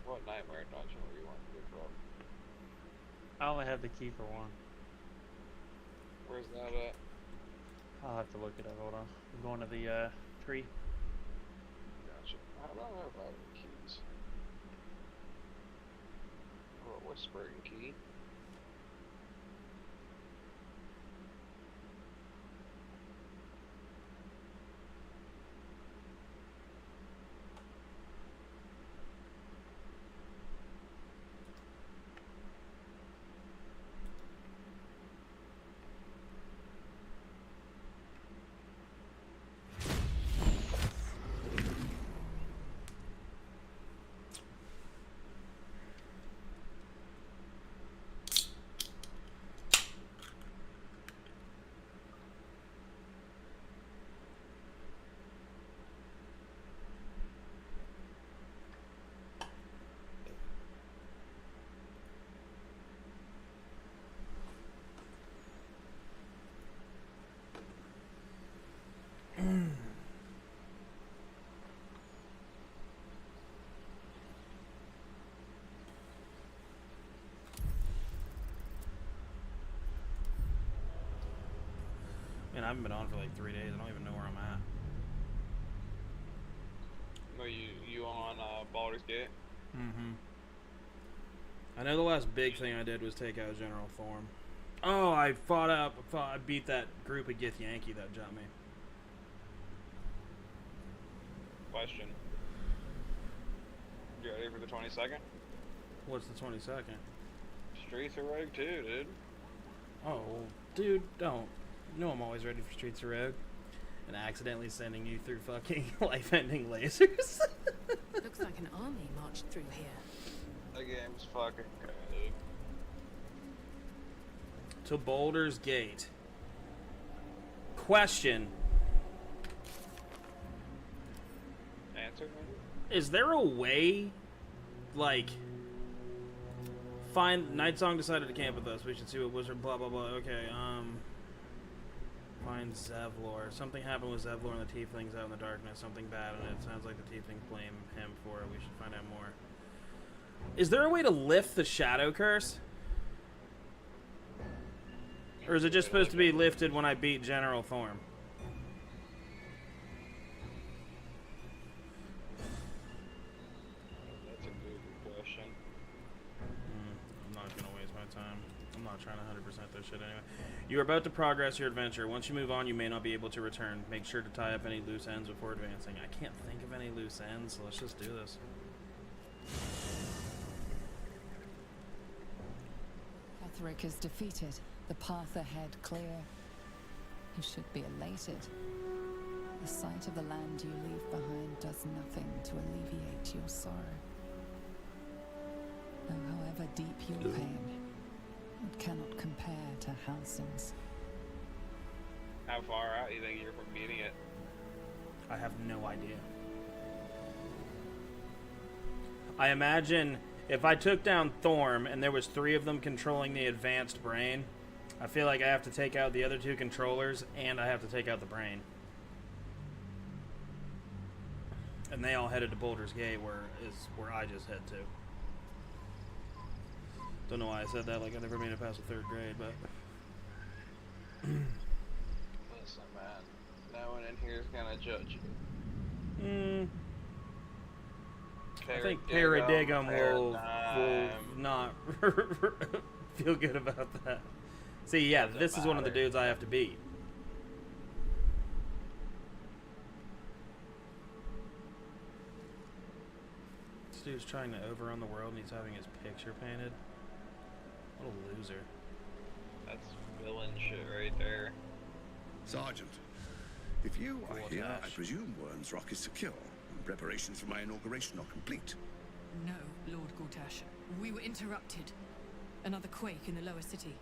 What nightmare dungeon were you want to get from? I only have the key for one. Where's that at? I'll have to look it up. Hold on. I'm going to the tree. Gotcha. I don't know if I have any keys. Or a whispering key. Man, I haven't been on for like 3 days. I don't even know where I'm at. No, you on Baldur's Gate? Mm-hmm. I know the last big thing I did was take out General Thorm. Oh, I beat that group of Gith Yankee that jumped me. Question. You ready for the 22nd? What's the 22nd? Streets of Rogue 2, dude. Oh, dude, don't. You know I'm always ready for Streets of Rogue. And accidentally sending you through fucking life-ending lasers. Looks like an army marched through here. That game's fucking good, dude. To Baldur's Gate. Question. Answer me? Is there a way, like, find Night Song decided to camp with us. We should see what wizard. Blah blah blah. Okay. Find Zevlor. Something happened with Zevlor and the Tieflings out in the darkness. Something bad, and it sounds like the Tieflings blame him for it. We should find out more. Is there a way to lift the Shadow Curse? Or is it just supposed to be lifted when I beat General Thorm? That's a good question. I'm not going to waste my time. I'm not trying to 100% this shit anyway. You are about to progress your adventure. Once you move on, you may not be able to return. Make sure to tie up any loose ends before advancing. I can't think of any loose ends, so let's just do this. Etheric is defeated. The path ahead clear. You should be elated. The sight of the land you leave behind does nothing to alleviate your sorrow. Though however deep your pain, it cannot compare to Halsin's. How far out do you think you're from beating it? I have no idea. I imagine if I took down Thorm and there was 3 of them controlling the advanced brain, I feel like I have to take out the other 2 controllers and I have to take out the brain. And they all headed to Baldur's Gate, where I just head to. Don't know why I said that, like I never made it past the 3rd grade, but... Listen, man. No one in here is gonna judge you. I think Paradigm will not feel good about that. See, yeah, this is one of the dudes I have to beat. This dude's trying to overrun the world and he's having his picture painted. What a loser. That's villain shit right there. Sergeant, if you are here, Ash. I presume Worm's Rock is secure, and preparations for my inauguration are complete. No, Lord Gortash. We were interrupted. Another quake in the lower city.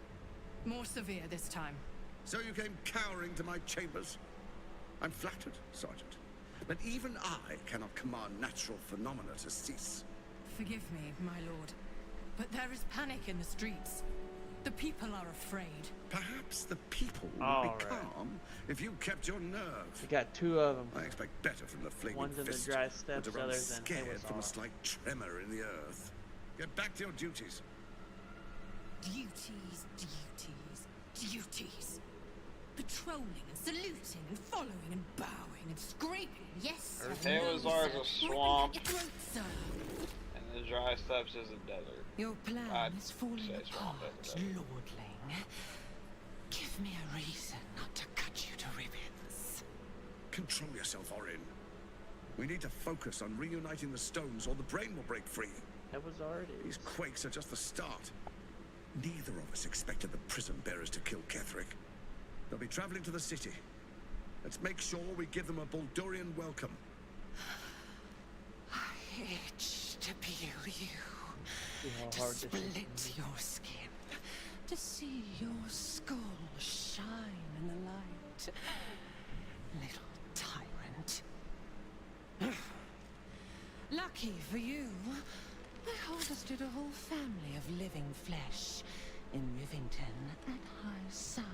More severe this time. So you came cowering to my chambers? I'm flattered, Sergeant. But even I cannot command natural phenomena to cease. Forgive me, my lord. But there is panic in the streets. The people are afraid. Perhaps the people would All be right. calm if you kept your nerve. We got two of them. I expect better from the flaming One's in the fist, dry but steps, to run others in scared from a Hewazar. slight tremor in the earth. Get back to your duties. Duties, duties, duties. Patrolling and saluting and following and bowing and scraping. Yes. Hewazar is no, a sir. swamp. Ripping at your throat, sir. And the dry steppes is a desert. Your plan I'd is falling say swamp apart, is a desert. lordling. Give me a reason not to cut you to ribbons. Control yourself, Orin. We need to focus on reuniting the stones or the brain will break free. Hewazar it These is. quakes are just the start. Neither of us expected the prison bearers to kill Ketherick. They'll be traveling to the city. Let's make sure we give them a Baldurian welcome. I itch to peel you, See how to hard this split is. your skin, to see your skull shine in the light. Little tyrant. Lucky for you, I harvested a whole family of living flesh in Rivington at high sun.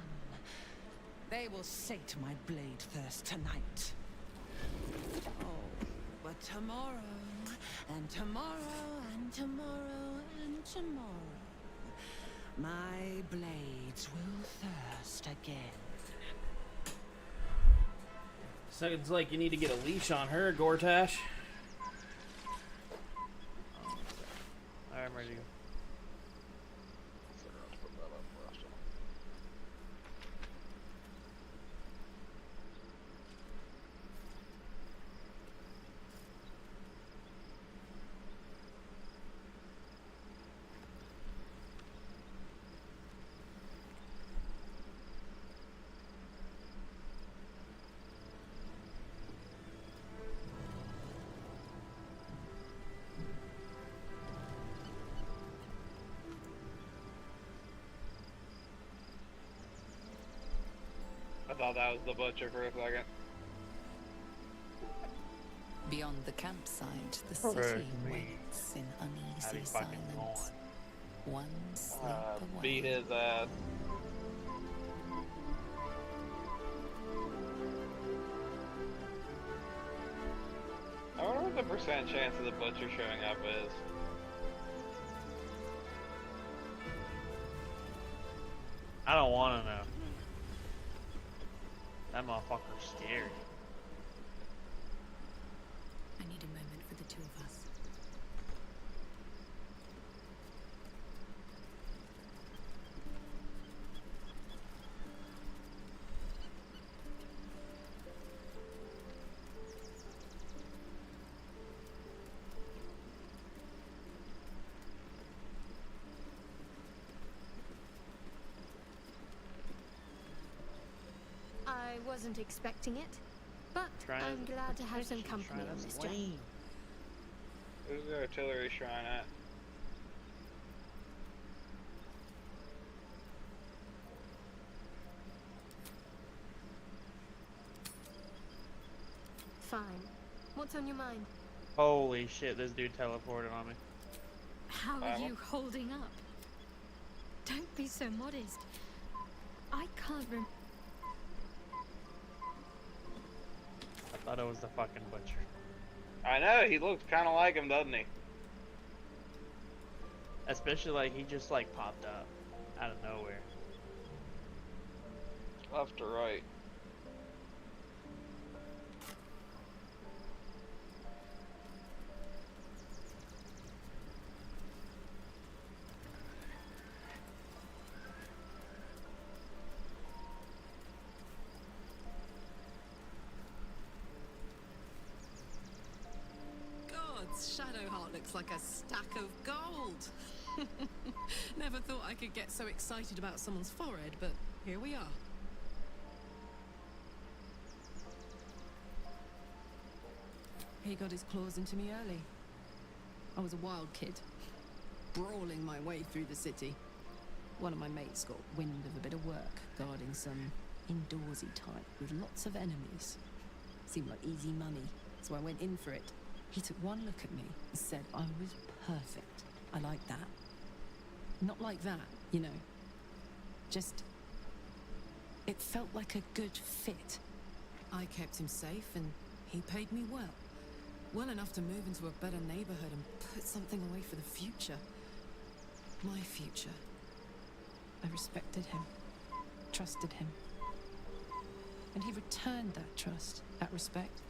They will sate my blade thirst tonight. Oh, but tomorrow, and tomorrow, and tomorrow, and tomorrow, my blades will thirst again. Sounds like you need to get a leash on her, Gortash. Alright, I'm ready to go. I thought that was the butcher for a second. Beyond the campsite, the Okay. city waits in How uneasy he fucking silence. going? One sleep away. Beat his ass. I wonder what the percent chance of the butcher showing up is. I don't want to know. That motherfucker's scary. I need a moment for the two of us. I wasn't expecting it, but Shrine I'm is- glad to have some Shrine company on is this job. lame. Who's the artillery shrine at? Fine. What's on your mind? Holy shit, this dude teleported on me. How are you holding up? Don't be so modest. I can't I thought it was the fucking butcher. I know, he looks kind of like him, doesn't he? Especially like he just like popped up out of nowhere. Left to right. Gods, Shadowheart looks like a stack of gold. Never thought I could get so excited about someone's forehead, but here we are. He got his claws into me early. I was a wild kid, brawling my way through the city. One of my mates got wind of a bit of work guarding some indoorsy type with lots of enemies. Seemed like easy money, so I went in for it. He took one look at me and said I was perfect. I like that. Not like that, you know. Just... it felt like a good fit. I kept him safe and he paid me well. Well enough to move into a better neighborhood and put something away for the future. My future. I respected him, trusted him. And he returned that trust, that respect.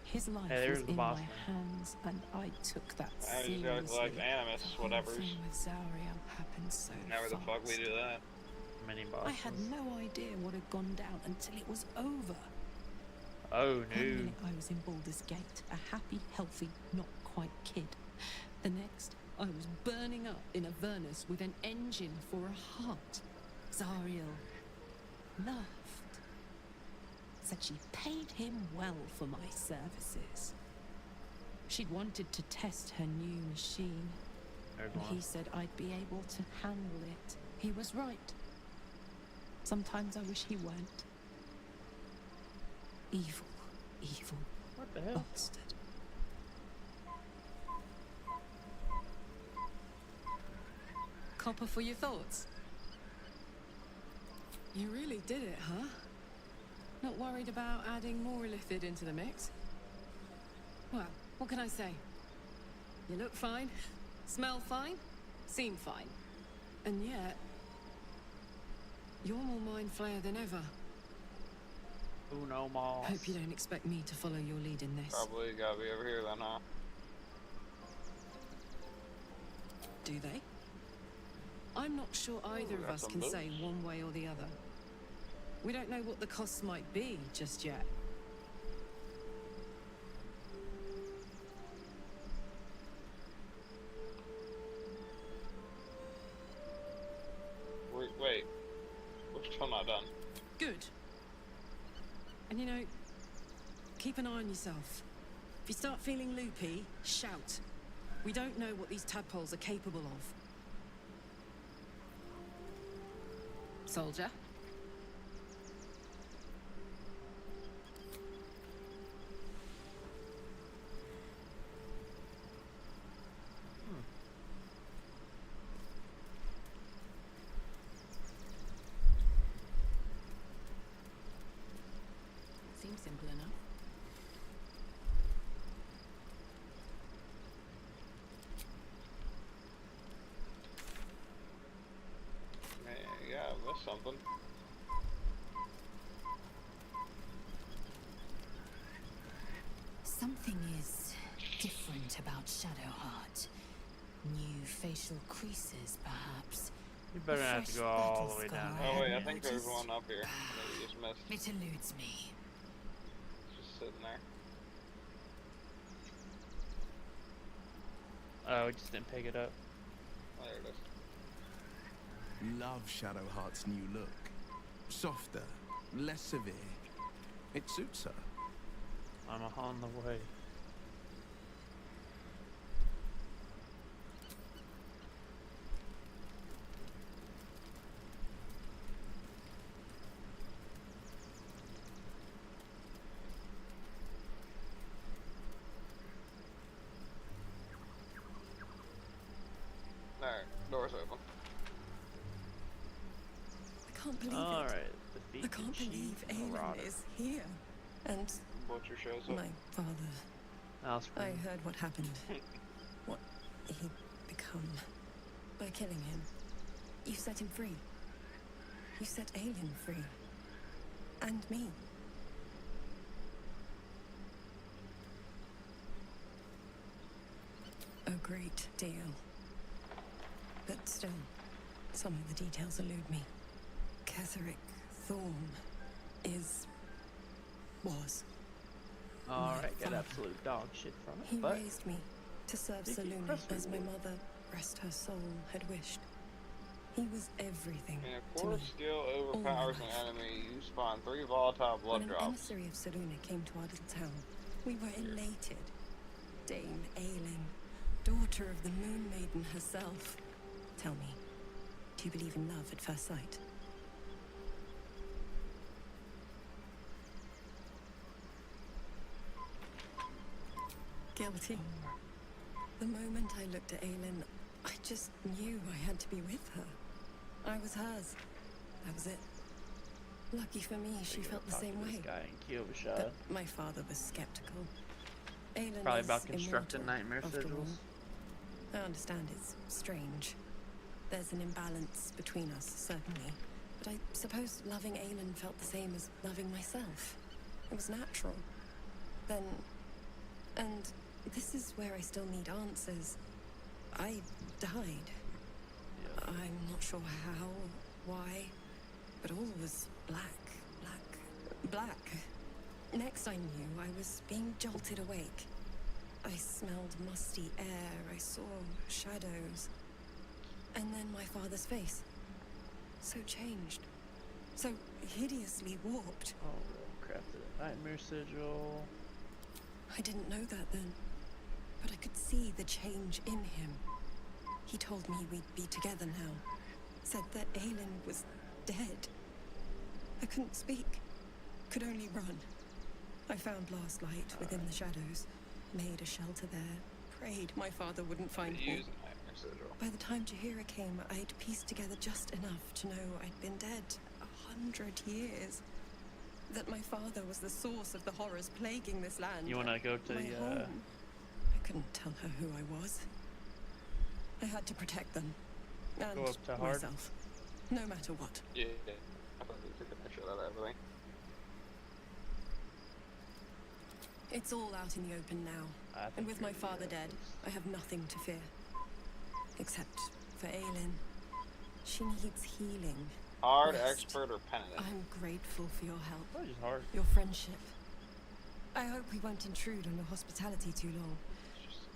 His life was in my hands, and I took that seriously. I just gotta collect animus, whatever's. The whole thing with Zauriel happened so Never the fuck we fast. do that. Many bosses. I had no idea what had gone down until it was over. Oh One no. minute I was in Baldur's Gate, a happy, healthy, not quite kid. The next, I was burning up in Avernus with an engine for a heart. Zauriel laughed. Said she paid him well for my services. She'd wanted to test her new machine. And he said I'd be able to handle it. He was right. Sometimes I wish he weren't. Evil, evil What the hell? bastard. Copper for your thoughts. You really did it, huh? Not worried about adding more illithid into the mix? Well, what can I say? You look fine, smell fine, seem fine. And yet, you're more mind flayer than ever. Uno mas. Hope you don't expect me to follow your lead in this. Probably gotta be over here then, huh? Do they? I'm not sure either of got us some can say boots. one way or the other. We don't know what the costs might be just yet. Wait. We're still not done. Good. And you know, keep an eye on yourself. If you start feeling loopy, shout. We don't know what these tadpoles are capable of. Soldier? Seems simple enough. Man, yeah, I missed something. Something is different about Shadowheart. New facial creases, perhaps. You better not have to go all the way down. Oh wait, I hadn't think there's noticed. one up here that we just missed. It eludes me. It's just sitting there. Oh, we just didn't pick it up. There it is. Love Shadowheart's new look. Softer, less severe. It suits her. I'm on the way. Alright, door's open. I can't believe All it. right. I can't believe Aelin is here. And Butcher shows up. my father. I'll I scream. heard what happened. What he'd become. By killing him. You set him free. You set Aelin free. And me. A great deal. But still, some of the details elude me. Ketheric Thorn was. All my right, get father. absolute dog shit from He it. But raised me to serve Did you Saluna press as my me? mother, rest her soul, had wished. He was everything And if to core me. skill overpowers an life. enemy, you spawn 3 volatile When blood an drops. emissary of Saluna came to our little town, we were elated. Dame Aelin, daughter of the Moon Maiden herself. Tell me, do you believe in love at first sight? Guilty. The moment I looked at Aelin, I just knew I had to be with her. I was hers. That was it. Lucky for me, she felt the same way. This guy in Kyovashad. But my father was skeptical. Aelin Probably is about constructing immortal, nightmare after sigils. all. I understand it's strange. There's an imbalance between us, certainly. But I suppose loving Aelin felt the same as loving myself. It was natural. Then... And this is where I still need answers. I died. Yeah. I'm not sure how, why, but all was black. Next I knew, I was being jolted awake. I smelled musty air, I saw shadows. And then my father's face. So changed. So hideously warped. Oh, crafted a nightmare sigil. I didn't know that then. But I could see the change in him. He told me we'd be together now. Said that Aelin was dead. I couldn't speak. Could only run. I found last light within the shadows. Made a shelter there. Prayed my father wouldn't find me. Use nightmare sigil. By the time Jahira came, I'd pieced together just enough to know I'd been dead 100 years. That my father was the source of the horrors plaguing this land. You wanna go to my the home. I couldn't tell her who I was. I had to protect them. And Go up to hard? myself. No matter what. Yeah. I thought you took a picture of everything. It's all out in the open now. And with my father dead, I have nothing to fear. Except for Aelin. She needs healing. Hard, Rest. expert, or penitent? I'm grateful for your help. Probably just hard. Your friendship. I hope we won't intrude on your hospitality too long.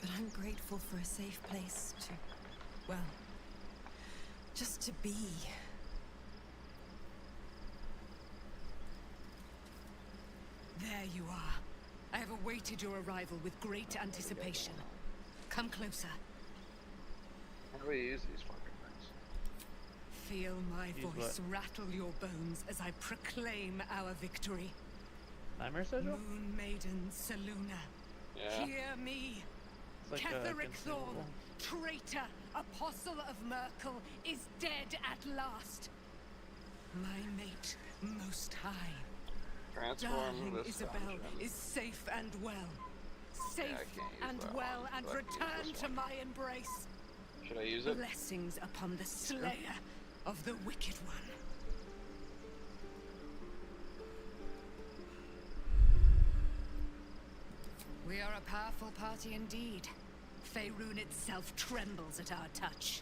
But I'm grateful for a safe place to... well... just to be. There you are. I have awaited your arrival with great anticipation. Come closer. How do we use these fucking things? Feel my Use voice rattle your bones as I proclaim our victory. Nightmare sigil? Moon Maiden Seluna, Yeah. hear me. It's like Ketheric consumable. Thorn, traitor, apostle of Merkel, is dead at last. My mate, most high. Transform Darling this Isabel dungeon. is safe and well. Safe I can't use and that well, one, and but I can use return this to one. my embrace. Should I use it? Blessings upon the slayer of the wicked one. We are a powerful party indeed. Faerun itself trembles at our touch.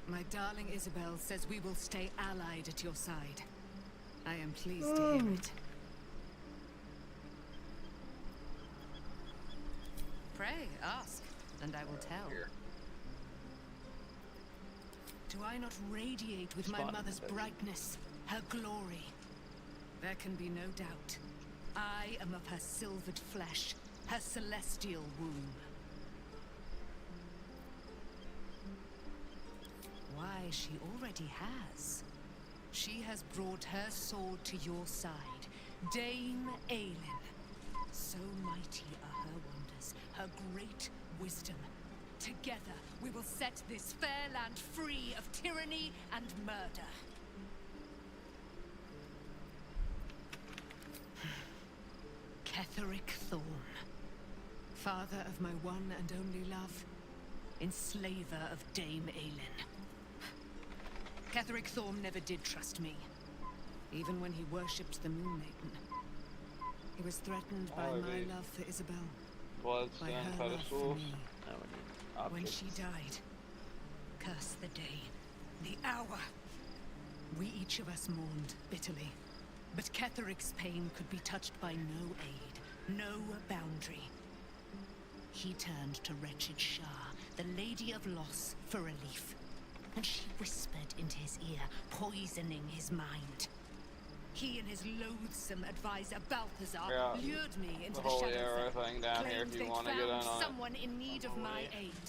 My darling Isabel says we will stay allied at your side. I am pleased to hear it. Pray, ask, and I will tell. Here. Do I not radiate with my Spot mother's better. brightness, her glory? There can be no doubt. I am of her silvered flesh, her celestial womb. Why, she already has. She has brought her sword to your side, Dame Aelin. So mighty are her wonders, her great wisdom. Together, we will set this fair land free of tyranny and murder. Ketheric Thorn, father of my one and only love, enslaver of Dame Aelin. Ketheric Thorn never did trust me, even when he worshipped the Moon Maiden. He was threatened by Oh, my wait. love for Isabel, by Bloodstone her love for pedestals. me. Now we need When objects. she died, curse the day, the hour. We each of us mourned bitterly, but Ketheric's pain could be touched by no aid, no boundary. He turned to wretched Shah, the Lady of Loss, for relief, and she whispered into his ear, poisoning his mind. He and his loathsome advisor Balthazar Yeah, lured me into the the holy shadow arrow cell, thing down here claimed if you they'd want to get in found on it. someone in need of my Holy. aid.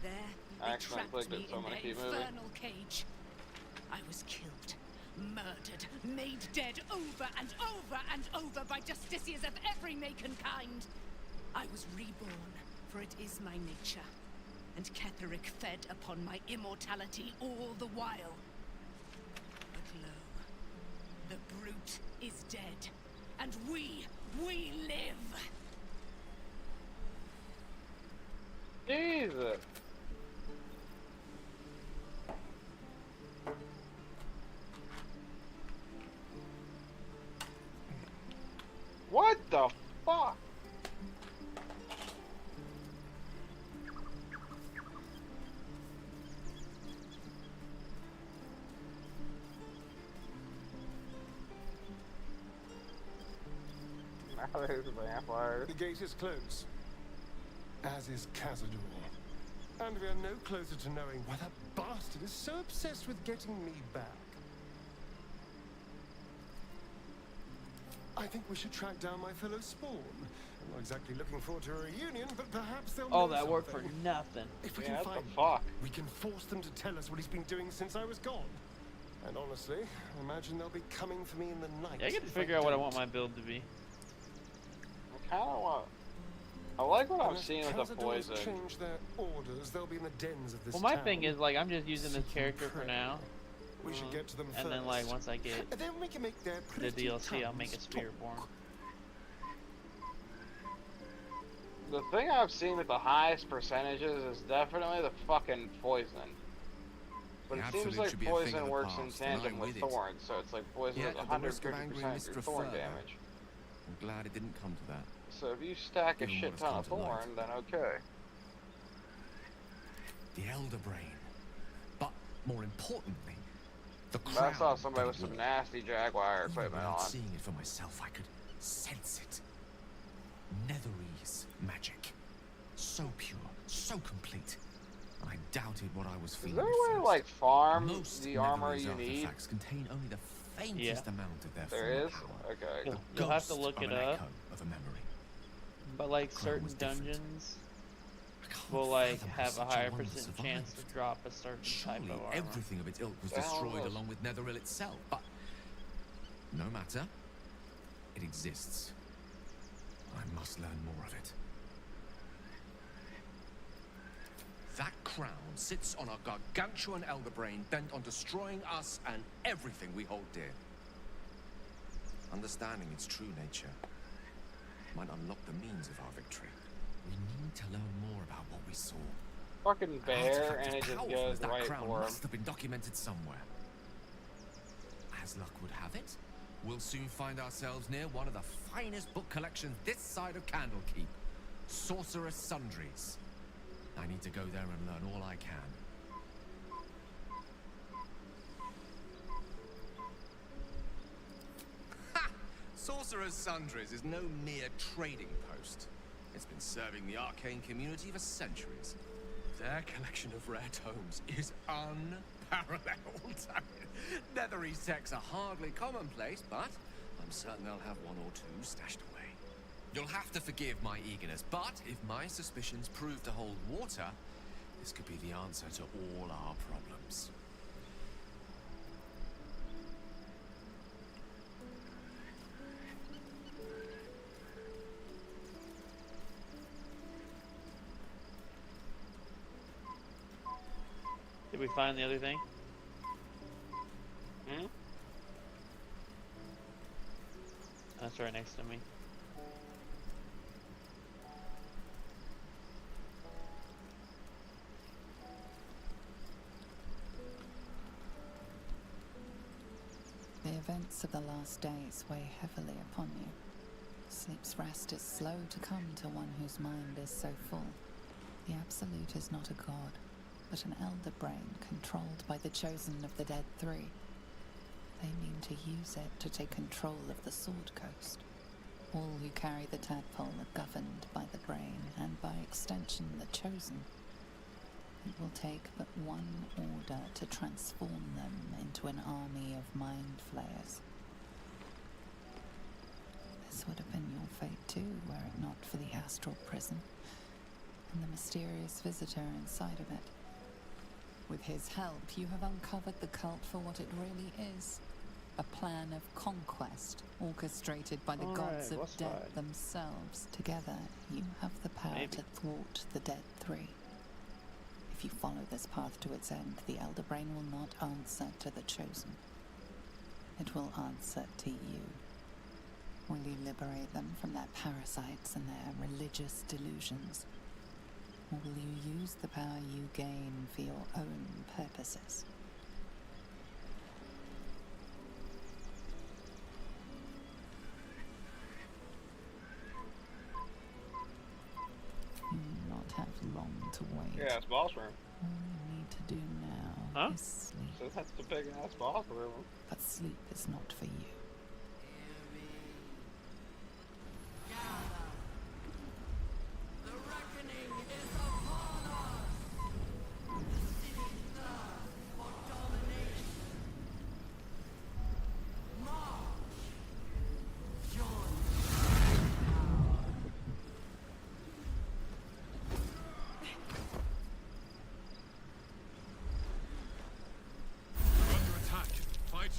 There, they Accidentally trapped clicked me it, so I'm in gonna their keep moving. infernal cage. I was killed, murdered, made dead over and over and over by justiciars of every make and kind. I was reborn, for it is my nature. and Ketheric fed upon my immortality all the while. But lo, the brute is dead, and we live! Jesus. What the fuck? Now there's vampires. The gate is closed, as is Cazador. And we are no closer to knowing why that bastard is so obsessed with getting me back. I think we should track down my fellow Spawn. I'm not exactly looking forward to a reunion, but perhaps they'll All know that work for something. nothing. If we Yeah, can what find the fuck? we can force them to tell us what he's been doing since I was gone. And honestly, I imagine they'll be coming for me in the night. Yeah, I get to if figure out what I want don't. my build to be. I kind of want. I like what I'm Unless seeing with the Cazadors poison. change their orders, they'll be in the dens of this Well, my town, thing is, like, I'm just using this seeking character for prey. now. We should get to them And first. then, like, once I get And then we can make their the pretty DLC, I'll make a tongues spear talk. for him. The thing I've seen with the highest percentages is definitely the fucking poison. But The it seems absolute like should be a thing of poison the works in past, and tandem I'm with with it. thorns, so it's like poison Yet, is at the risk of 150% angering your Mr. thorn Further, damage. I'm glad it didn't come to that. So if you stack a Given shit what has ton come of to light. thorn, then okay. The Elder Brain. But more importantly, the But crown. I saw somebody that with it some wore. nasty Jaguar Even equipment without on. seeing it for myself, I could sense it. Netherese magic. So pure, so complete. I doubted what I was Is feeling. there at a way to first. like farm Most the armor Netherese you need? artifacts contain only the faintest amount of their There former is? power. Okay. The You'll have to ghost look of it an up. echo of a memory. But, like, Crown certain was different. dungeons I can't will, like, fathom how have a such higher wonder percent chance to survived. drop a certain type Surely of armor. everything of its ilk was The hell destroyed was- along with Netheril itself, but no matter. It exists. I must learn more of it. That crown sits on a gargantuan elder brain bent on destroying us and everything we hold dear. Understanding its true nature might unlock the means of our victory. We need to learn more about what we saw. Fucking bear, Artifact and as it just powerful goes as that right crown for him. must have been documented somewhere. As luck would have it, we'll soon find ourselves near one of the finest book collections this side of Candlekeep. Sorcerer's Sundries. I need to go there and learn all I can. Ha! Sorcerer's Sundries is no mere trading post. It's been serving the arcane community for centuries. Their collection of rare tomes is unparalleled. I mean, Netherese texts are hardly commonplace, but I'm certain they'll have one or two stashed away. You'll have to forgive my eagerness, but if my suspicions prove to hold water, this could be the answer to all our problems. Did we find the other thing? Hmm? That's right next to me. The events of the last days weigh heavily upon you. Sleep's rest is slow to come to one whose mind is so full. The Absolute is not a god, but an elder brain controlled by the chosen of the Dead Three. They mean to use it to take control of the Sword Coast. All who carry the tadpole are governed by the brain, and by extension the chosen. It will take but one order to transform them into an army of mind flayers. This would have been your fate too, were it not for the astral prison and the mysterious visitor inside of it. With his help, you have uncovered the cult for what it really is. A plan of conquest, orchestrated by the gods of boss death fight. themselves. Together, you have the power Maybe. to thwart the Dead Three. If you follow this path to its end, the Elder Brain will not answer to the Chosen. It will answer to you. Will you liberate them from their parasites and their religious delusions? Or will you use the power you gain for your own purposes? You will not have long to wait. Yeah, it's boss room. All you need to do now is sleep. So that's the big ass boss room. But sleep is not for you.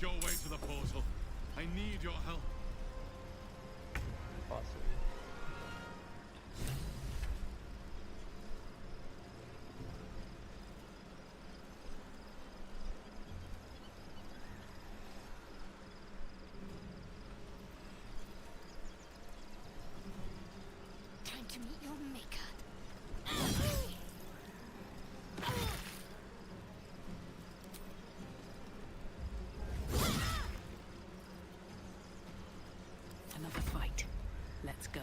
Your way to the portal. I need your help. Possibly. Time to meet your maker. Another fight. Let's go.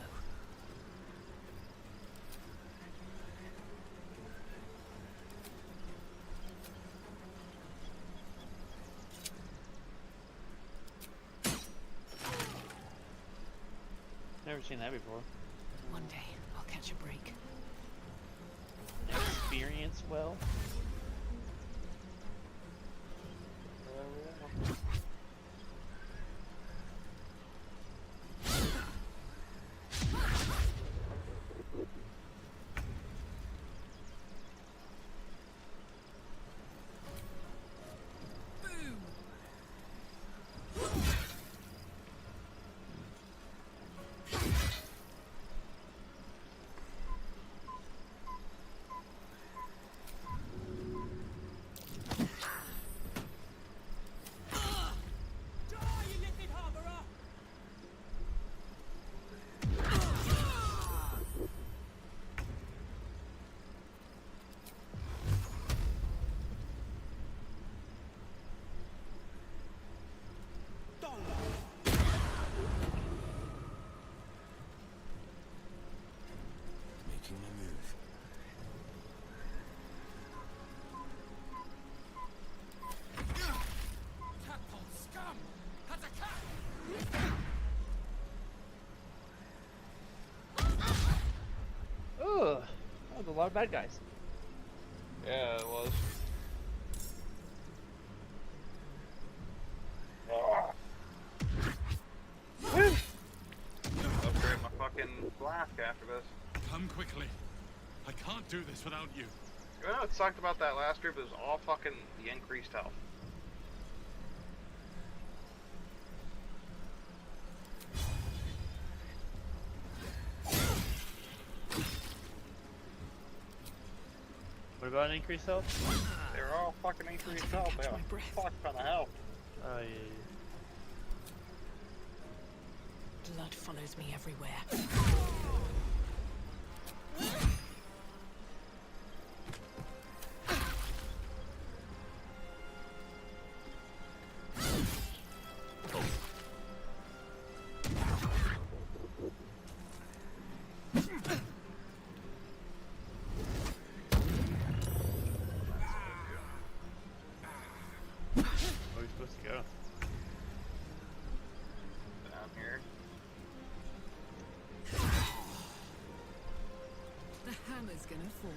Never seen that before. One day, I'll catch a break. Experience well. Making a move. Tadpole scum! Attack! Ugh, that was a lot of bad guys. Yeah, it was. Upgrade my fucking flask after this. Come quickly. I can't do this without you. You know what sucked about that last group? It was all fucking the increased health. What about an increased health? They were all fucking increased health. They had a fuck ton of health. Oh yeah. Blood follows me everywhere. Where are we supposed to go? Down here. The hammer's gonna fall.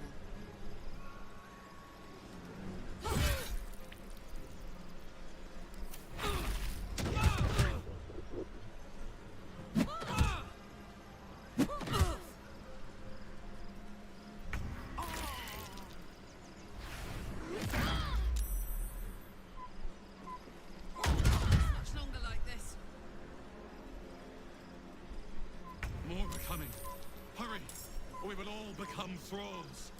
Much longer like this. More are coming. Hurry, or we will all become thralls.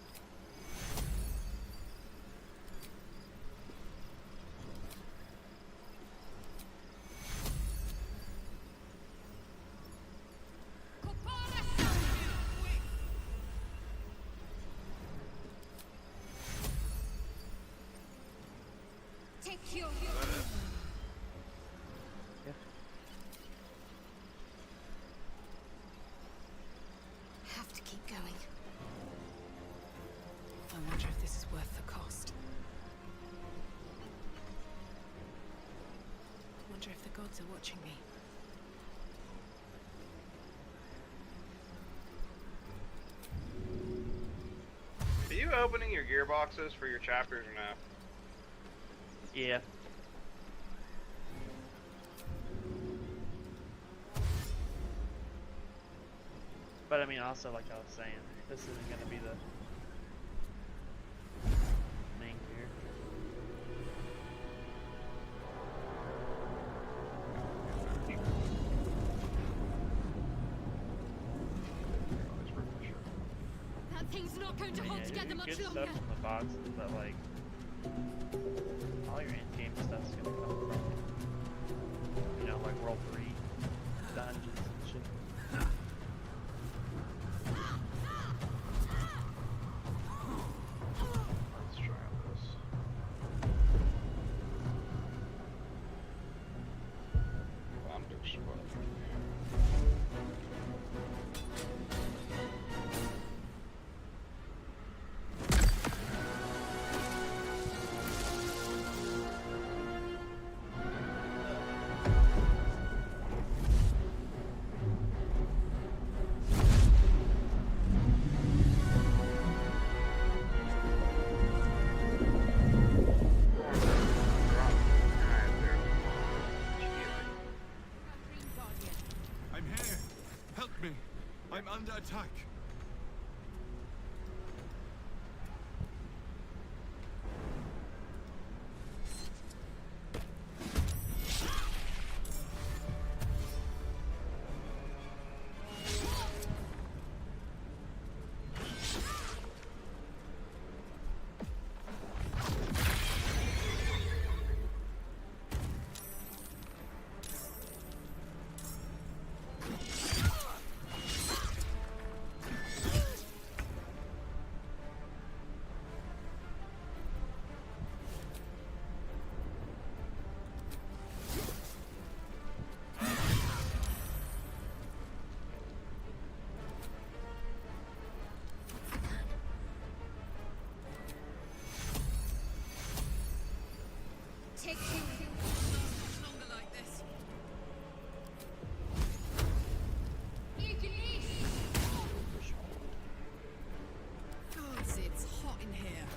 Take you. Yeah. Have to keep going. I wonder if this is worth the cost. I wonder if the gods are watching me. Are you opening your gearboxes for your chapters or no? Yeah. But I mean, also, like I was saying, this isn't gonna be the main character. That thing's not going to But hold yeah, together you much get longer. stuff from the boxes, but like all your in-game stuff's gonna come from, you know, like World 3 dungeons and shit. Let's try this. Underscore. I'm here. Help me. I'm under attack. Take you. Much longer like this. Gods, it's hot in here.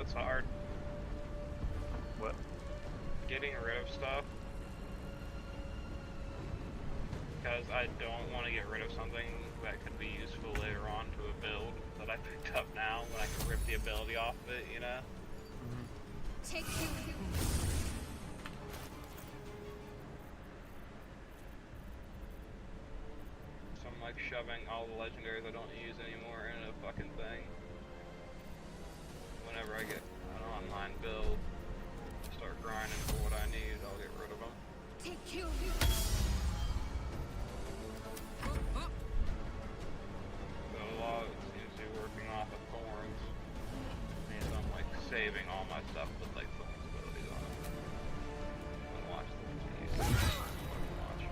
what's hard? What? Getting rid of stuff. Because I don't want to get rid of something that could be useful later on to a build that I picked up now when I can rip the ability off of it, you know? Take you. So I'm like shoving all the legendaries I don't use anymore in a fucking thing. Whenever I get an online build, start grinding for what I need, I'll get rid of them. Take you. So a lot of it seems to be working off of thorns. So I'm like saving all my stuff with like thorns abilities on it. And watch this. Watch.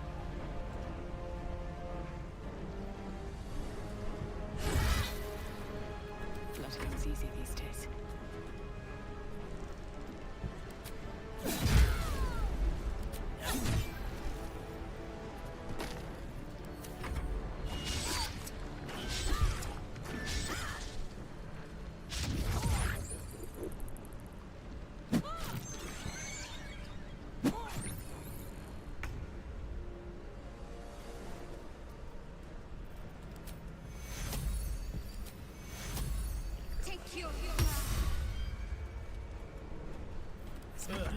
Blood comes easy these days. Take you. Some blood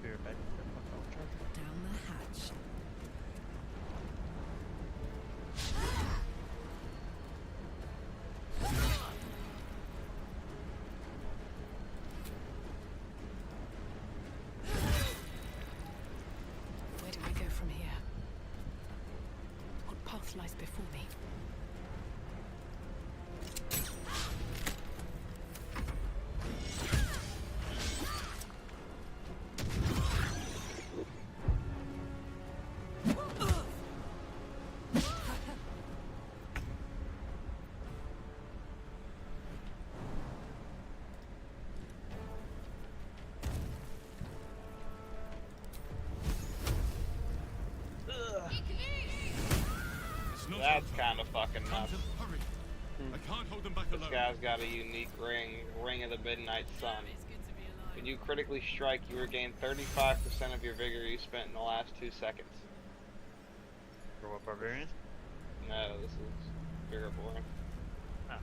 Be right back. down the hatch. Where do I go from here? What path lies before me? It's not That's over. kind of fucking Come nuts. to hurry. I can't hold them back This alone. guy's got a unique Ring of the Midnight Sun. When you critically strike, you regain 35% of your vigor you spent in the last 2 seconds. For what, barbarian? No, this is Vigor Born. Oh.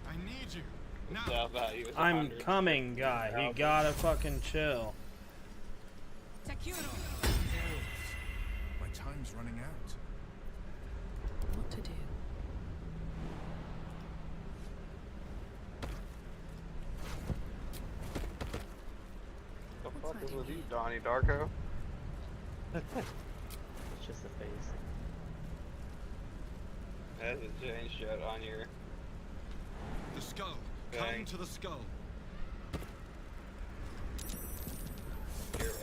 I need you. The Now. sell value is I'm 100. coming, guy. You gotta fucking chill. My time's running out. What to do? The fuck is with you, Donnie Darko? It's just a face. That's a chain shot on your The skull. Bang. Come to the skull.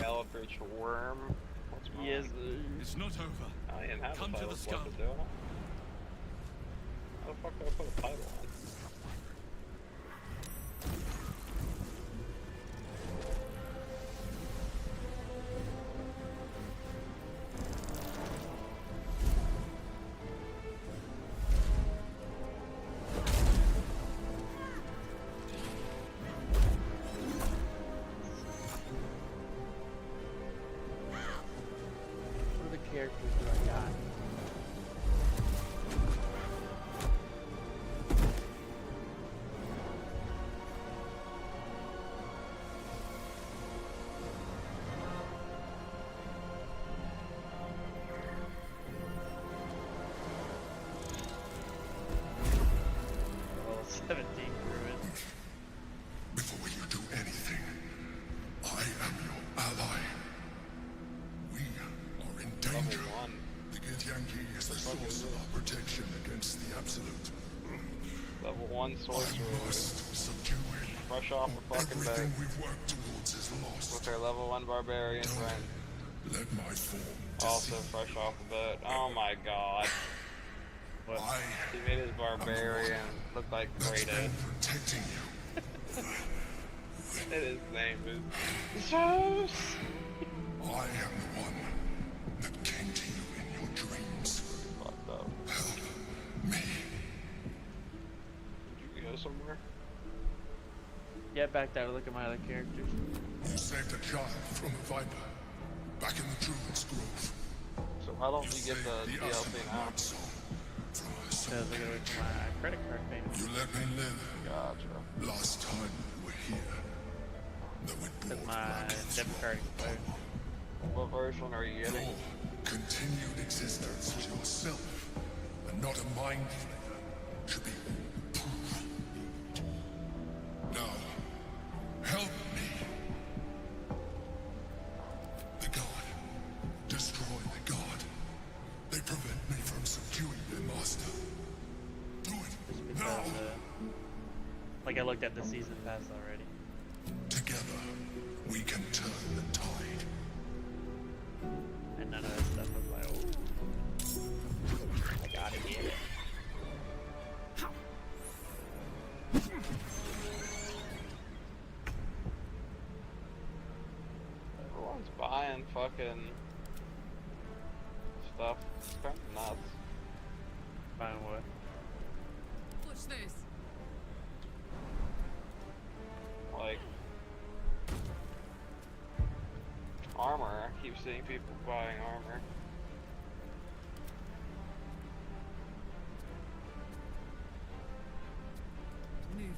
Eldritch Worm. What's mine? Yes. It's not over. I didn't have Come a to title the for what skull. to do. How the fuck do I put a title on? What are the characters do I got? Level 17 druid. Before you do anything, I am your ally. We are in danger. Level 1. The Githyanki is the source of our protection against the Absolute. Level 1 I sorcerer. must subdue him. Fresh off the Or fucking everything boat. we've worked towards is With lost. their level 1 barbarian Don't friend. let my form Also deceive. fresh off the boat. Oh my god. What? I He made his barbarian look like that's been Kratos. protecting you. And his name is Zeus. I am the one that came to you in your dreams. Fucked up. Help me. Did you go somewhere? Get back there, look at my other characters. You saved a child from a viper back in the Druid's Grove. So why don't you get the Saved DLC now? Ashen Song from her Because soul. I gotta wait for my credit card payment. You let me live. Gotcha. Last time you were here, though it Because brought my black and debit card expired. What version are you getting? your continued existence to yourself, and not a mind flayer, should be proof. Now, help me. The god. Destroy the god. They prevent me from subduing their master. Do it Because, now. like I looked at the season pass already. Together, we can turn the tide. And none of that stuff was like, oh. I gotta get it. Everyone's buying fucking stuff. It's kind of nuts. Buying what? Watch this. Like armor. I keep seeing people buying armor. Moving.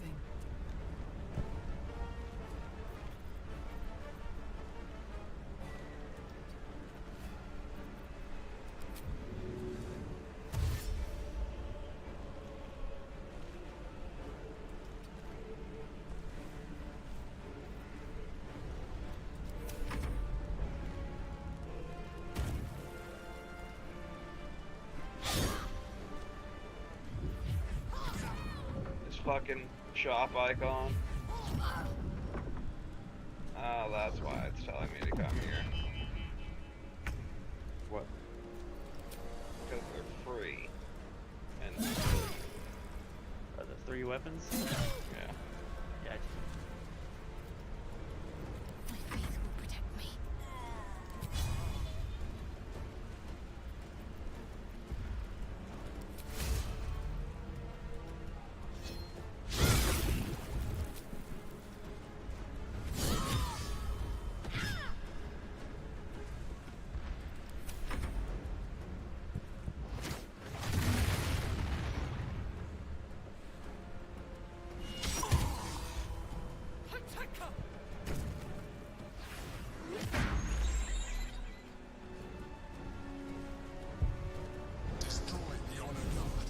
This fucking shop icon. Oh, that's why it's telling me to come here. What? Because they're free. And Are the 3 weapons? yeah. Yeah. My faith will protect me. Destroy the honor guard.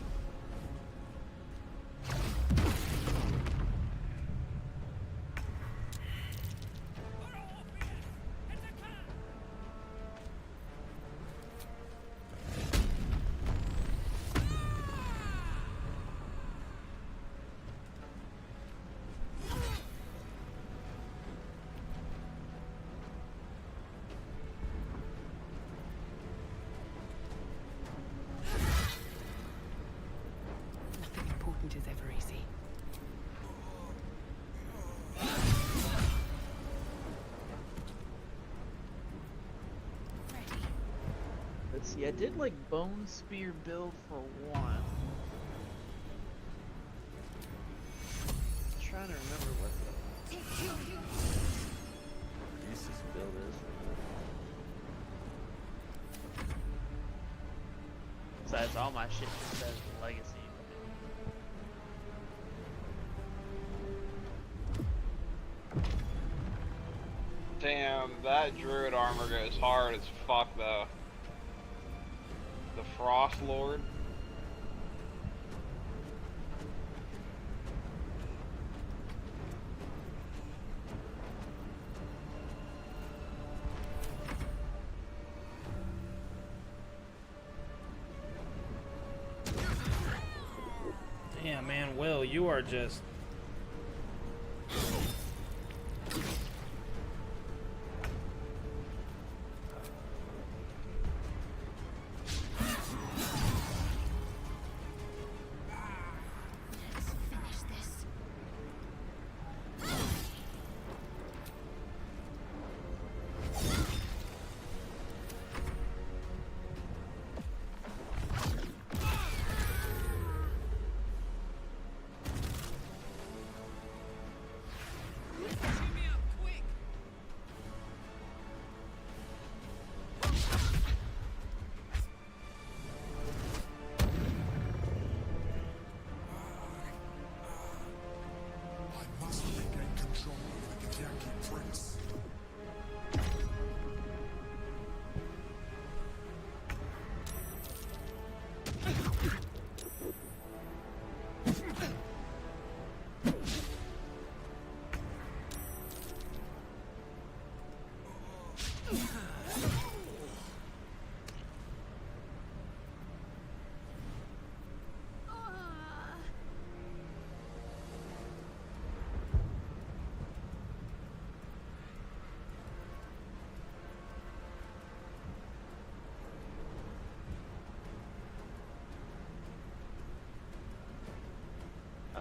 Nothing important is ever easy. Let's see, I did like Bone Spear build for one. Trying to remember what the Uses build is. Besides, all my shit just says Legacy. Damn, that druid armor goes hard as fuck though. The Frost Lord. Damn, man, Will, you are just... Let's finish this.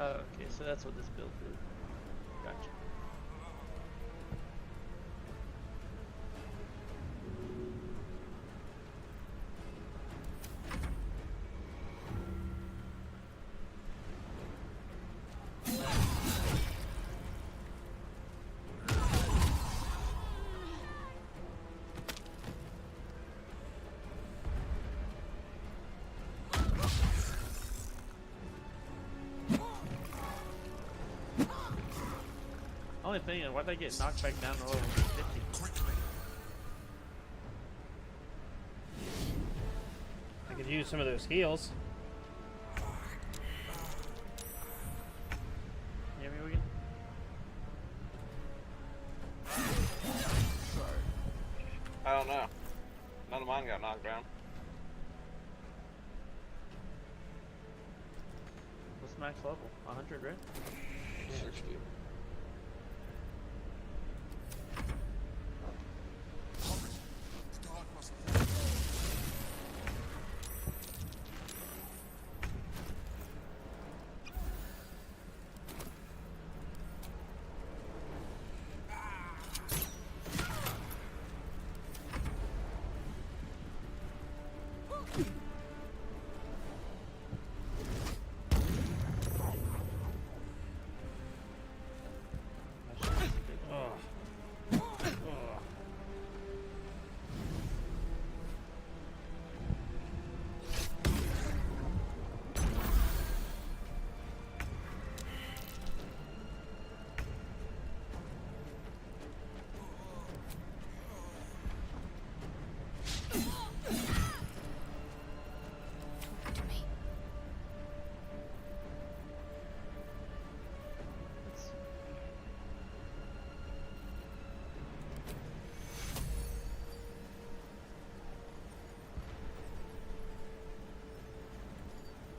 Oh, okay, so that's what this build is. Gotcha. Only thing is, why'd I get knocked back down to level 50? I could use some of those heals. Yeah, maybe we can. Sorry. I don't know. None of mine got knocked down. What's the max level? 100, right? 60.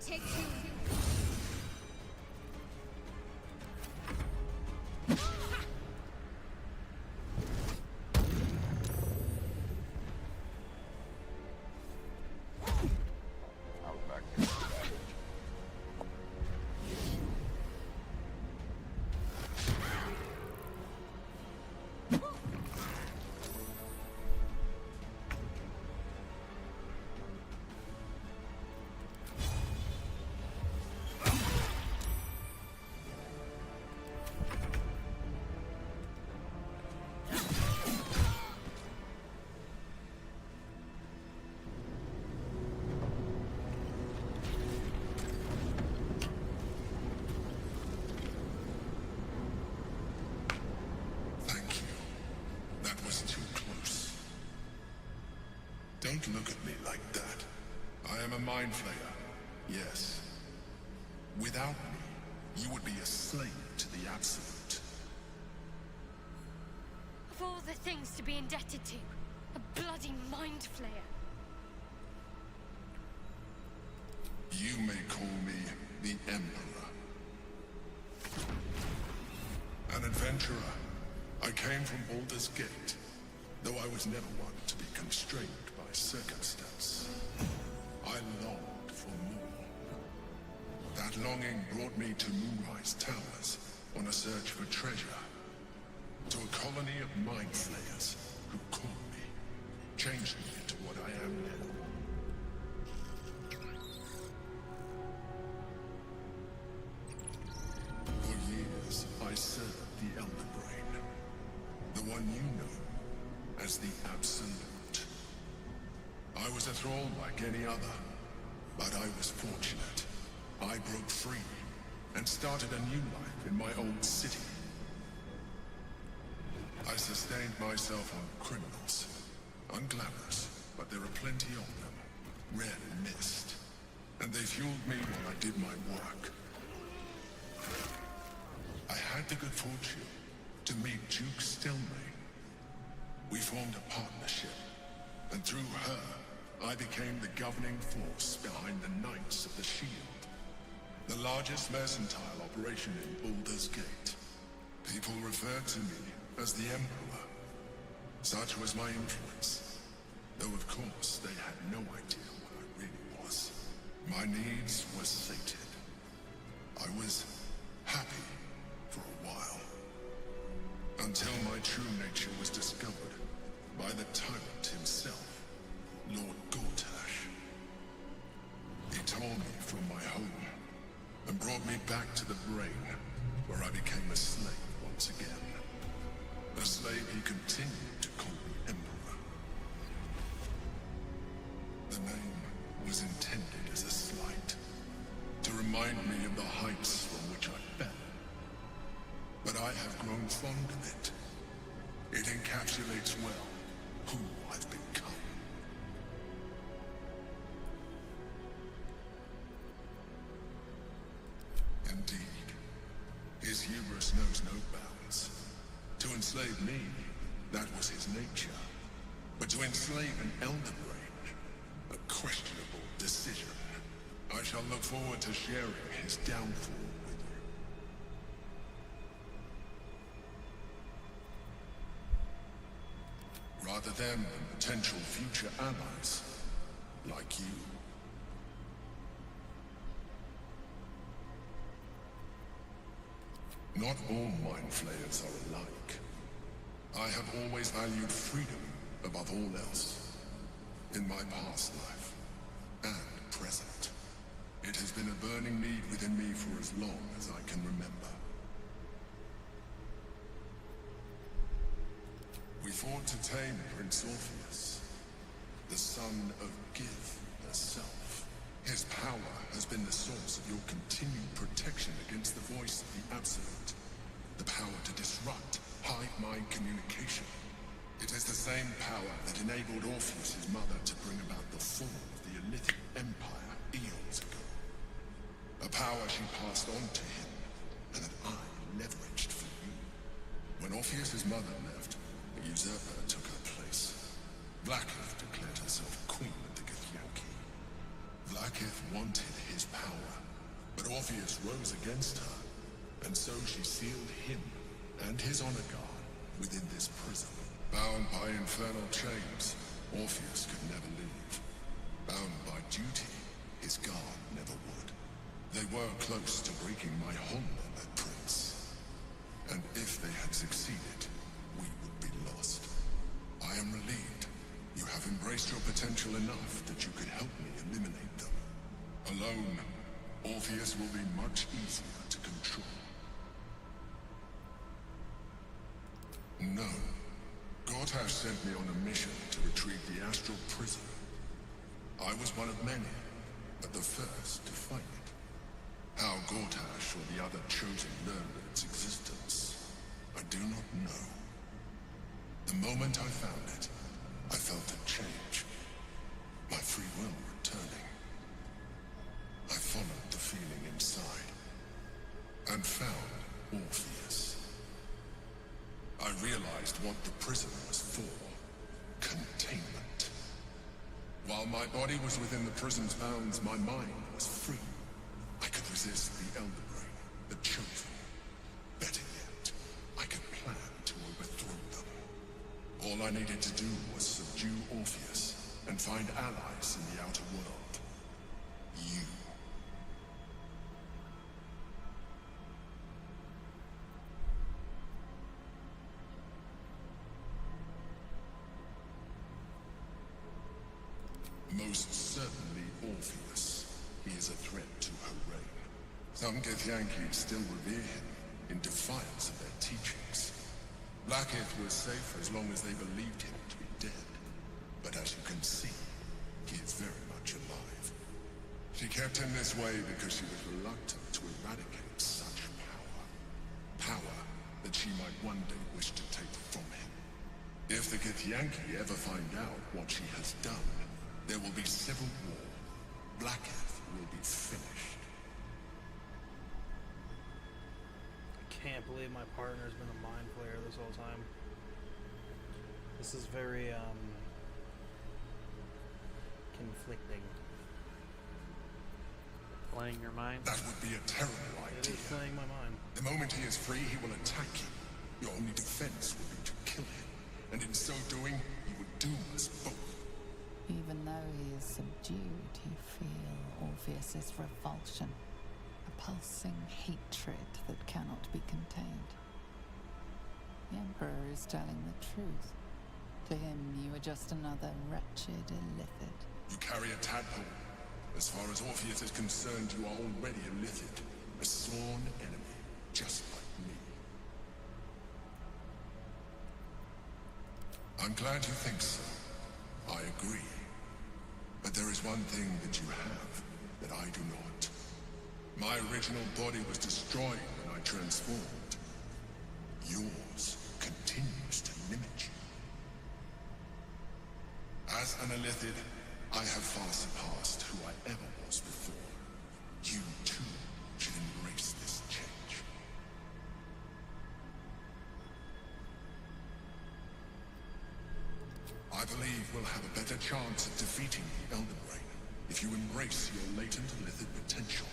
Take two. I was back here. Thank you. That was too close. Don't look at me like that. I am a mind flayer. Yes. Without me, you would be a slave to the Absolute. Of all the things to be indebted to, a bloody mind flayer. You may call me the Emperor. An adventurer. I came from Baldur's Gate, though I was never one to be constrained by circumstance. I longed for more. That longing brought me to Moonrise Towers on a search for treasure. To a colony of mind flayers who caught me, changed me into what I am now. For years, I served the Elder Brain, the one you know as the Absolute. I was a thrall like any other, but I was fortunate. I broke free and started a new life in my old city. I sustained myself on criminals. Unglamorous, but there are plenty of them. Red mist. And they fueled me while I did my work. I had the good fortune to meet Duke Stilmay. We formed a partnership, and through her, I became the governing force behind the Knights of the Shield, the largest mercantile operation in Baldur's Gate. People referred to me as the Emperor. Such was my influence, though of course they had no idea what I really was. My needs were sated. I was happy for a while. Until my true nature was discovered by the tyrant himself, Lord Gortash. He tore me from my home and brought me back to the brain, where I became a slave once again. A slave he continued to call the Emperor. The name was intended as a slight, to remind me of the heights from which I fell. But I have grown fond of it. It encapsulates well who I've become. Indeed, his hubris knows no bounds. To enslave me, that was his nature. But to enslave an elder brain, a questionable decision. I shall look forward to sharing his downfall with you. Rather than potential future allies, like you. Not all mind flayers are alike. I have always valued freedom above all else. In my past life, and present. It has been a burning need within me for as long as I can remember. We fought to tame Prince Orpheus, the son of Give herself. His power has been the source of your continued protection against the voice of the Absolute. The power to disrupt hive-mind communication. It is the same power that enabled Orpheus's mother to bring about the fall of the Elithic Empire eons ago. A power she passed on to him, and that I leveraged for you. When Orpheus's mother left, a usurper took her place. Blacketh declared herself queen of the Githyanki. Blacketh wanted his power, but Orpheus rose against her, and so she sealed him and his honor guard within this prison. Bound by infernal chains, Orpheus could never leave. Bound by duty, his guard never would. They were close to breaking my honor, that prince. And if they had succeeded, we would be lost. I am relieved. You have embraced your potential enough that you could help me eliminate them. Alone, Orpheus will be much easier to control. No. Gortash sent me on a mission to retrieve the astral prison. I was one of many, but the first to find it. How Gortash or the other chosen learned of its existence, I do not know. The moment I found it, I felt a change. My free will returning. I followed the feeling inside, and found Orpheus. I realized what the prison was for. Containment. While my body was within the prison's bounds, my mind was free. I could resist the Elder Brain, the Chosen. Better yet, I could plan to overthrow them. All I needed to do was subdue Orpheus and find allies in the outer world. You. Most certainly Orpheus. He is a threat to her reign. Some Githyanki still revere him in defiance of their teachings. Blacketh was safe as long as they believed him to be dead. But as you can see, he is very much alive. She kept him this way because she was reluctant to eradicate such power. Power that she might one day wish to take from him. If the Githyanki ever find out what she has done, there will be civil war. Blacketh will be finished. I can't believe my partner's been a mind flayer this whole time. This is very, conflicting. Playing your mind? That would be a terrible idea. It is playing my mind. The moment he is free, he will attack you. Your only defense will be to kill him. And in so doing, he would doom us both. Even though he is subdued, you feel Orpheus's revulsion. A pulsing hatred that cannot be contained. The Emperor is telling the truth. To him, you are just another wretched illithid. You carry a tadpole. As far as Orpheus is concerned, you are already a Lithid, a sworn enemy, just like me. I'm glad you think so. I agree. But there is one thing that you have that I do not. My original body was destroyed when I transformed. Yours continues to limit you. As an illithid, I have far surpassed who I ever was before. You, too, should embrace this change. I believe we'll have a better chance of defeating the Elden Brain if you embrace your latent illithid potential.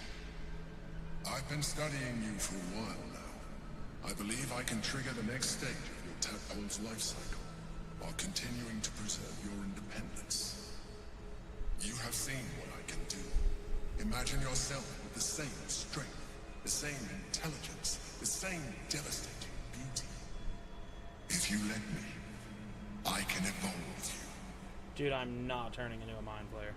I've been studying you for a while now. I believe I can trigger the next stage of your tadpole's life cycle, while continuing to preserve your independence. You have seen what I can do. Imagine yourself with the same strength, the same intelligence, the same devastating beauty. If you let me, I can evolve you. Dude, I'm not turning into a mind flayer.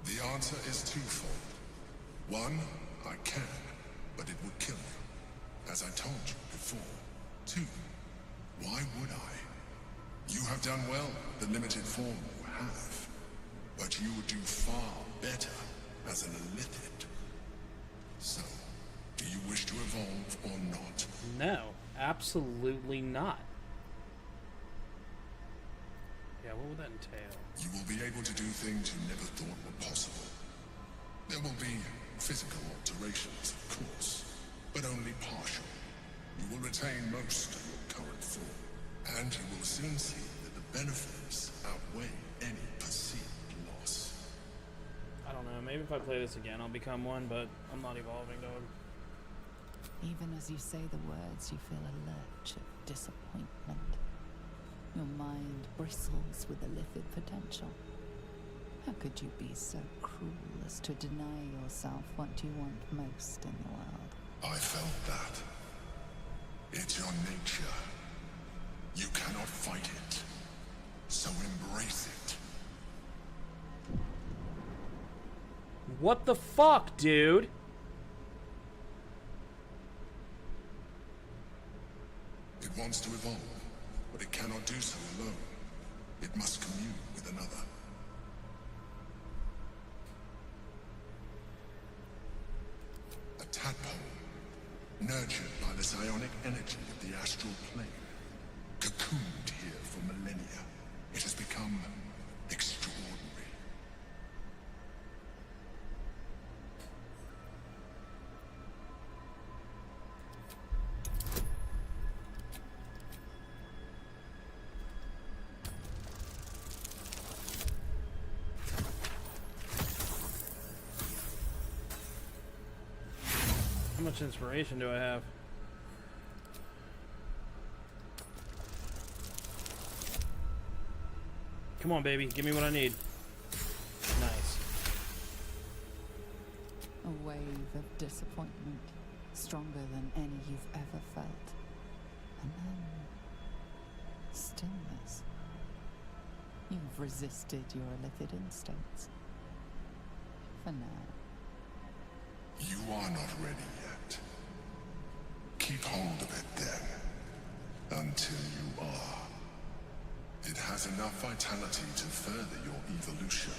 The answer is twofold. One, I can, but it would kill you, as I told you before. Two, why would I? You have done well with the limited form you have, but you would do far better as an illithid. So, do you wish to evolve or not? No, absolutely not. Yeah, what would that entail? You will be able to do things you never thought were possible. There will be physical alterations, of course, but only partial. You will retain most of your current form, and you will soon see that the benefits outweigh any perceived loss. I don't know, maybe if I play this again I'll become one, but I'm not evolving, dog. Even as you say the words, you feel a lurch of disappointment. Your mind bristles with illithid potential. How could you be so cruel as to deny yourself what you want most in the world? I felt that. It's your nature. You cannot fight it. So embrace it. What the fuck, dude? It wants to evolve, but it cannot do so alone. It must commune with another. A tadpole, nurtured by the psionic energy of the astral plane, cocooned here for millennia. It has become extraordinary. How much inspiration do I have? Come on, baby. Give me what I need. Nice. A wave of disappointment, stronger than any you've ever felt. And then stillness. You've resisted your illithid instincts. For now. You are not ready yet. Keep hold of it then, until you are. It has enough vitality to further your evolution,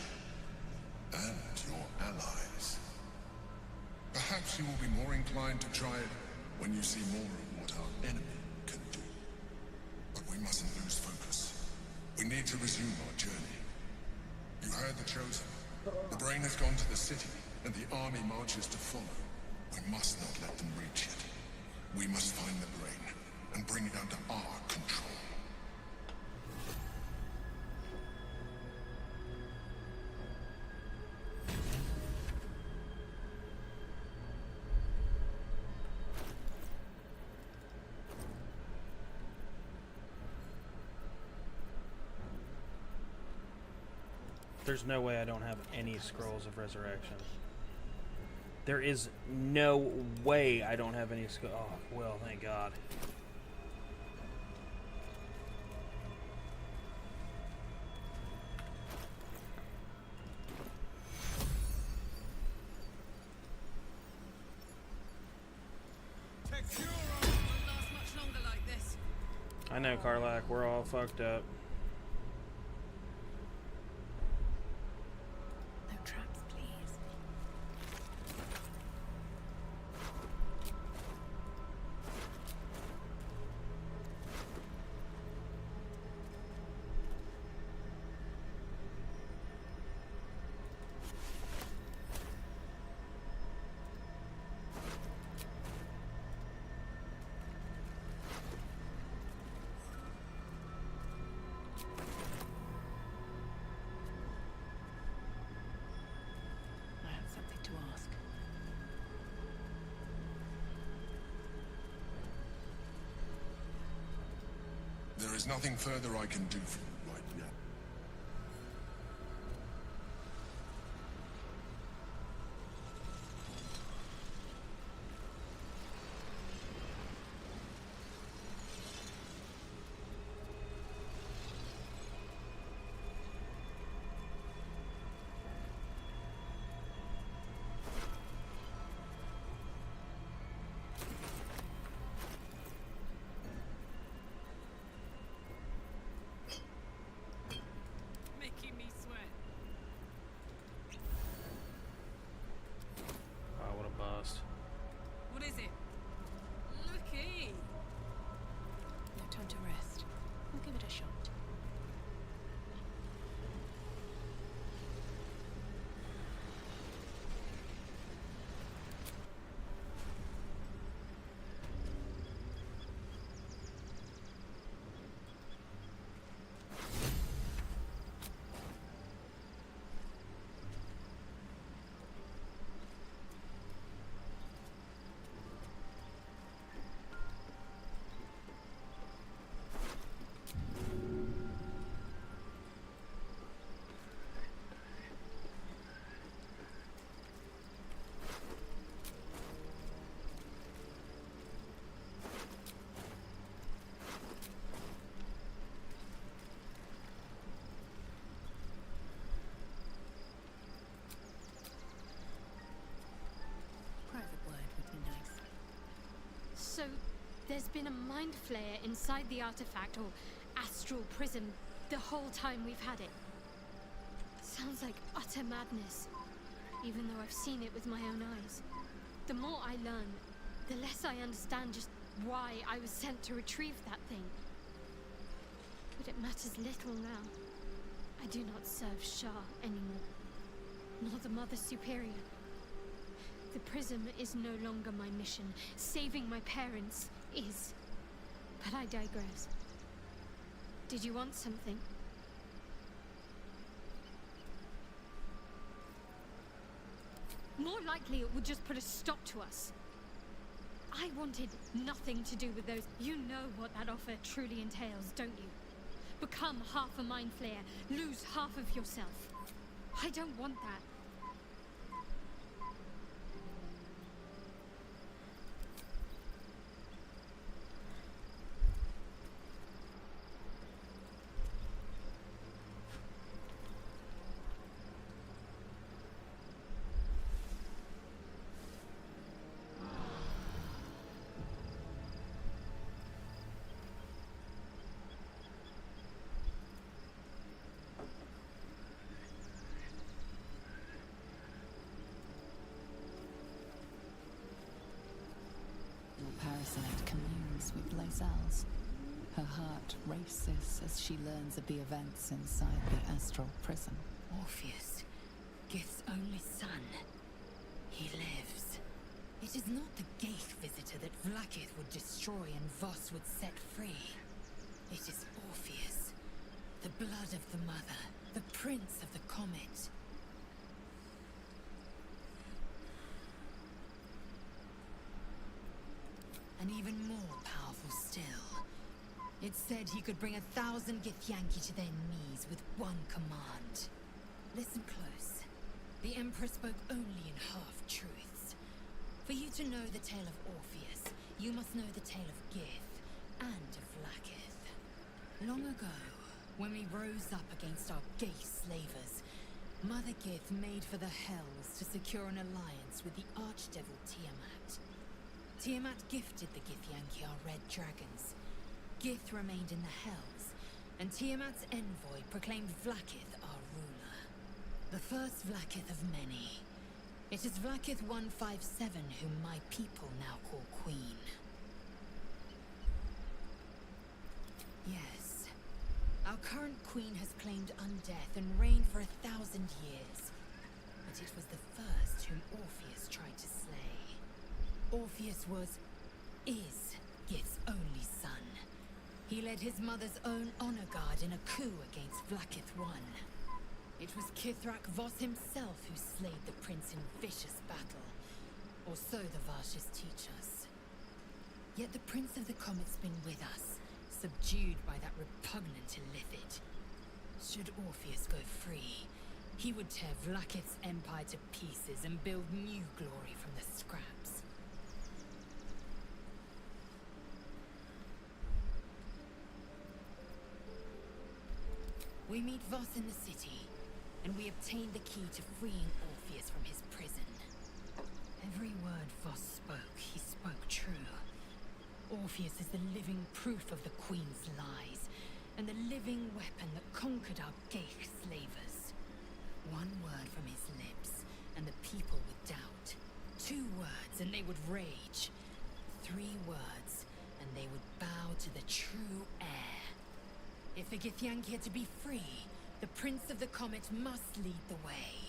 and your allies. Perhaps you will be more inclined to try it when you see more of what our enemy can do. But we mustn't lose focus. We need to resume our journey. You heard the Chosen. The brain has gone to the city, and the army marches to follow. We must not let them reach it. We must find the brain, and bring it under our control. There's no way I don't have any scrolls of resurrection. There is no way I don't have any scrolls. Oh, well, thank God. I know, Karlak, we're all fucked up. No traps, please. I have something to ask. There is nothing further I can do for you right now. Making me sweat. Wow, what a bust. What is it? Looky! No time to rest. We'll give it a shot. Private word would be nice. So, there's been a mind flayer inside the artifact, or astral prism, the whole time we've had it. Sounds like utter madness, even though I've seen it with my own eyes. The more I learn, the less I understand just why I was sent to retrieve that thing. But it matters little now. I do not serve Shah anymore, nor the Mother Superior. The prism is no longer my mission. Saving my parents is. But I digress. Did you want something? More likely it would just put a stop to us. I wanted nothing to do with those. You know what that offer truly entails, don't you? Become half a mind flayer, lose half of yourself. I don't want that. Parasite communes with Lae'zel's. Her heart races as she learns of the events inside the astral prison. Orpheus, Gith's only son. He lives. It is not the Gaith visitor that Vlaakith would destroy and Voss would set free. It is Orpheus, the blood of the mother, the prince of the comet. And even more powerful still. It said he could bring 1,000 Githyanki to their knees with one command. Listen close. The Emperor spoke only in half-truths. For you to know the tale of Orpheus, you must know the tale of Gith and of Vlaakith. Long ago, when we rose up against our gay slavers, Mother Gith made for the Hells to secure an alliance with the archdevil Tiamat. Tiamat gifted the Githyanki our red dragons. Gith remained in the Hells, and Tiamat's envoy proclaimed Vlaakith our ruler. The first Vlaakith of many. It is Vlaakith 157 whom my people now call Queen. Yes. Our current queen has claimed undeath and reigned for 1,000 years. But it was the first whom Orpheus tried to slay. Orpheus is Gith's only son. He led his mother's own honor guard in a coup against Vlaakith I. It was Kithrak Voss himself who slayed the prince in vicious battle. Or so the Varshes teach us. Yet the Prince of the Comet's been with us, subdued by that repugnant illithid. Should Orpheus go free, he would tear Vlaakith's empire to pieces and build new glory from the scraps. We meet Voss in the city, and we obtain the key to freeing Orpheus from his prison. Every word Voss spoke, he spoke true. Orpheus is the living proof of the Queen's lies, and the living weapon that conquered our gay slavers. One word from his lips, and the people would doubt. 2 words, and they would rage. 3 words, and they would bow to the true heir. If the Githyanki are to be free, the Prince of the Comet must lead the way.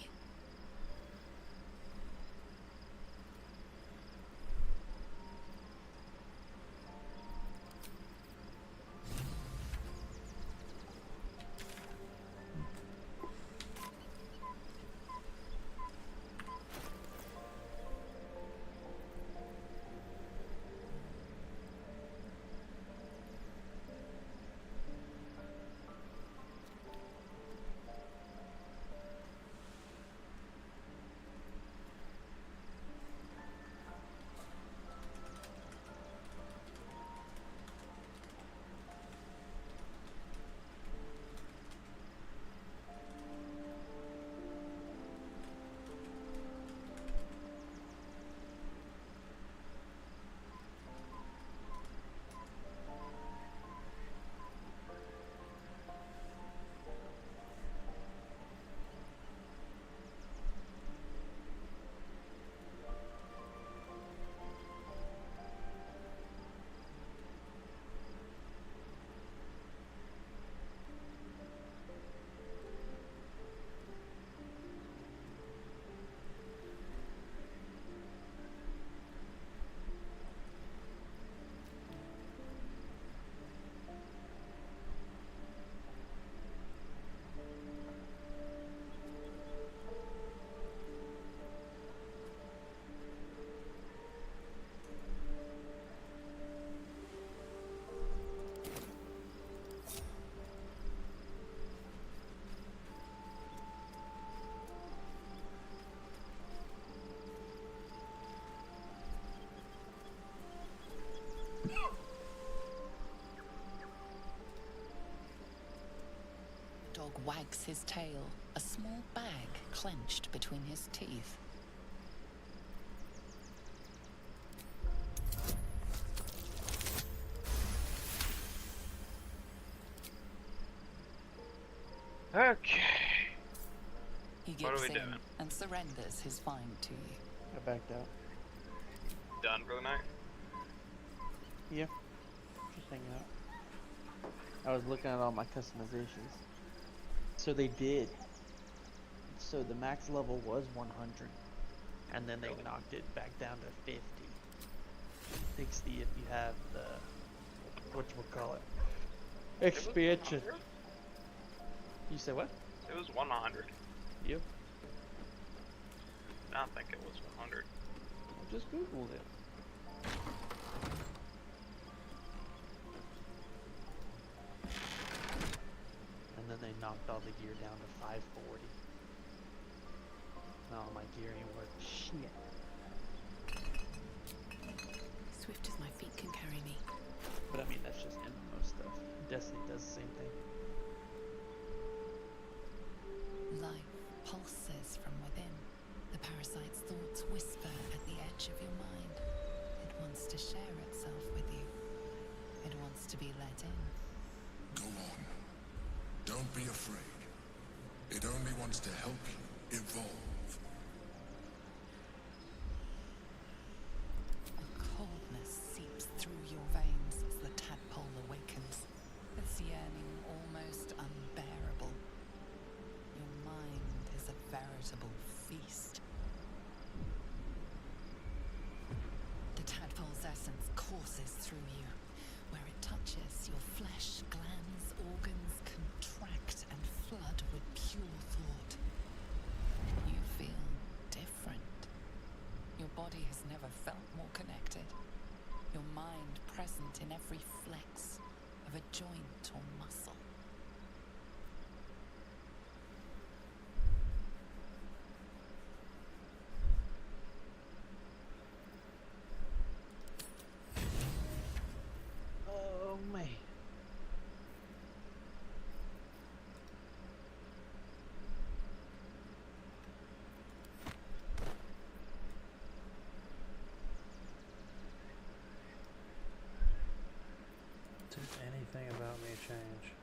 Dog wags his tail, a small bag clenched between his teeth. Okay. He What are gives we in doing? and surrenders his find to you. I backed out. Done for the night? Yeah. Just hanging out. I was looking at all my customizations. So they did. So the max level was 100. And then they knocked it back down to 50. 60 if you have the, whatchamacallit, expansion. You said what? It was 100. Yep. I don't think it was 100. I just googled it. And then they knocked all the gear down to 540. Oh, my gear ain't worth shit. Swift as my feet can carry me. But I mean, that's just MMO stuff. Destiny does the same thing. Life pulses from within. The parasite's thoughts whisper at the edge of your mind. It wants to share itself with you. It wants to be let in. Go on. Don't be afraid. It only wants to help you evolve. A coldness seeps through your veins as the tadpole awakens. Its yearning almost unbearable. Your mind is a veritable feast. The tadpole's essence courses through you. Where it touches, your flesh, glands, organs contract and flood with pure thought. You feel different. Your body has never felt more connected. Your mind present in every flex of a joint or muscle. Oh, man. Did anything about me change?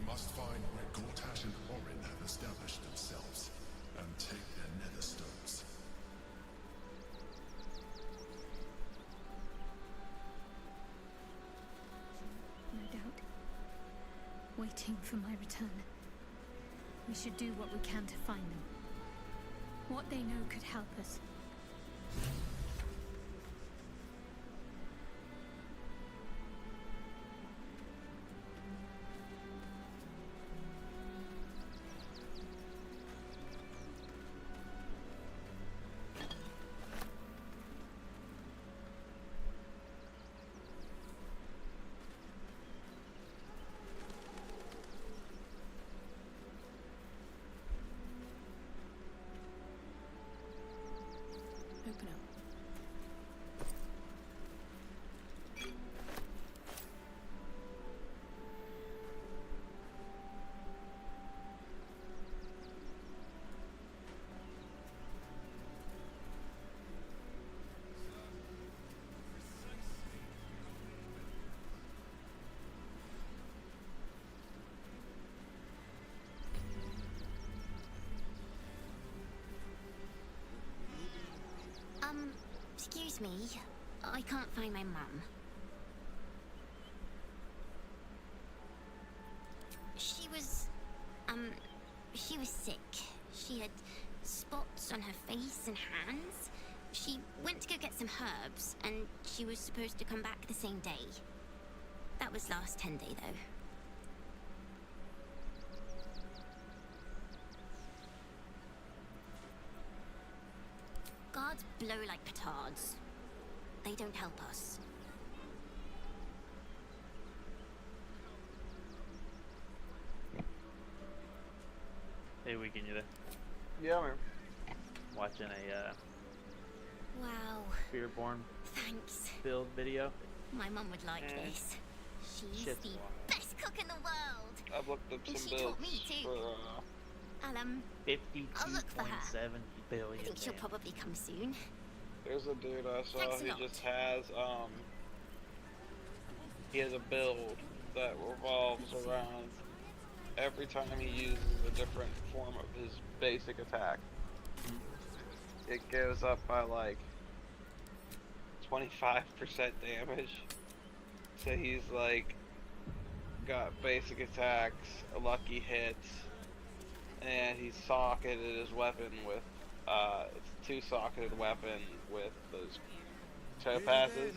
Must find where Gortash and Orin have established themselves, and take their nether stones. waiting for my return. We should do what we can to find them. What they know could help us. Open up. Excuse me. I can't find my mum. She was sick. She had spots on her face and hands. She went to go get some herbs, and she was supposed to come back the same day. That was last 10-day, though. Guards blow like petards. They don't help us. Hey, Weekend, you there? Yeah, man. Watching a Wow. Fearborn Thanks. build video. My mum would like this. She's Shit's the wild. best cook in the world. I've looked up And some she taught builds me too. for, I'll look for her. 52.7 billion. I think she'll damn. probably come soon. there's a dude I saw Thanks a who lot. just has, he has a build that revolves around every time he uses a different form of his basic attack. It goes up by like 25% damage. So he's like got basic attacks, lucky hits, and he's socketed his weapon with it's a 2-socketed weapon with those topazes.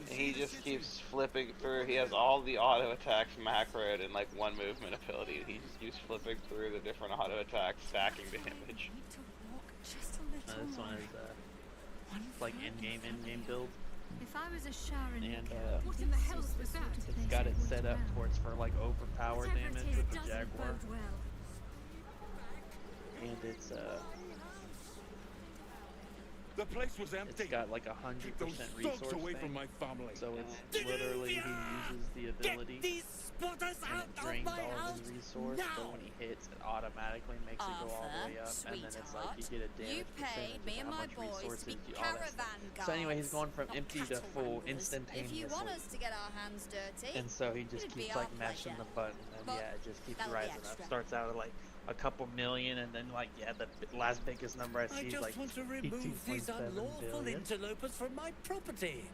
And he just keeps flipping through. He has all the auto attacks macroed in like one movement ability. He just keeps flipping through the different auto attacks, stacking damage. This one is like in-game build, If I was a Sharon, and what in the hell's was that? it's got it set up towards for like overpower Whatever it damage is, with it the doesn't Jaguar, bode well. and it's The place was empty. it's got like 100% Keep those resource thugs away thing. from my family. So it's literally he uses the ability these spotters and it drains all of his resource, but when he hits, it automatically makes it go all the way up, and then it's like you get a damage percentage of how much resources you all that stuff. So anyway, he's going from empty to full instantaneously. If you want us to get our hands dirty, And so he just it'd be keeps our like mashing pleasure. the button, and But yeah, it just keeps that'll be rising up. extra. Starts out at like a couple million, and then like yeah, the last biggest number I see is like want to remove these 52.7 unlawful billion. interlopers from my property.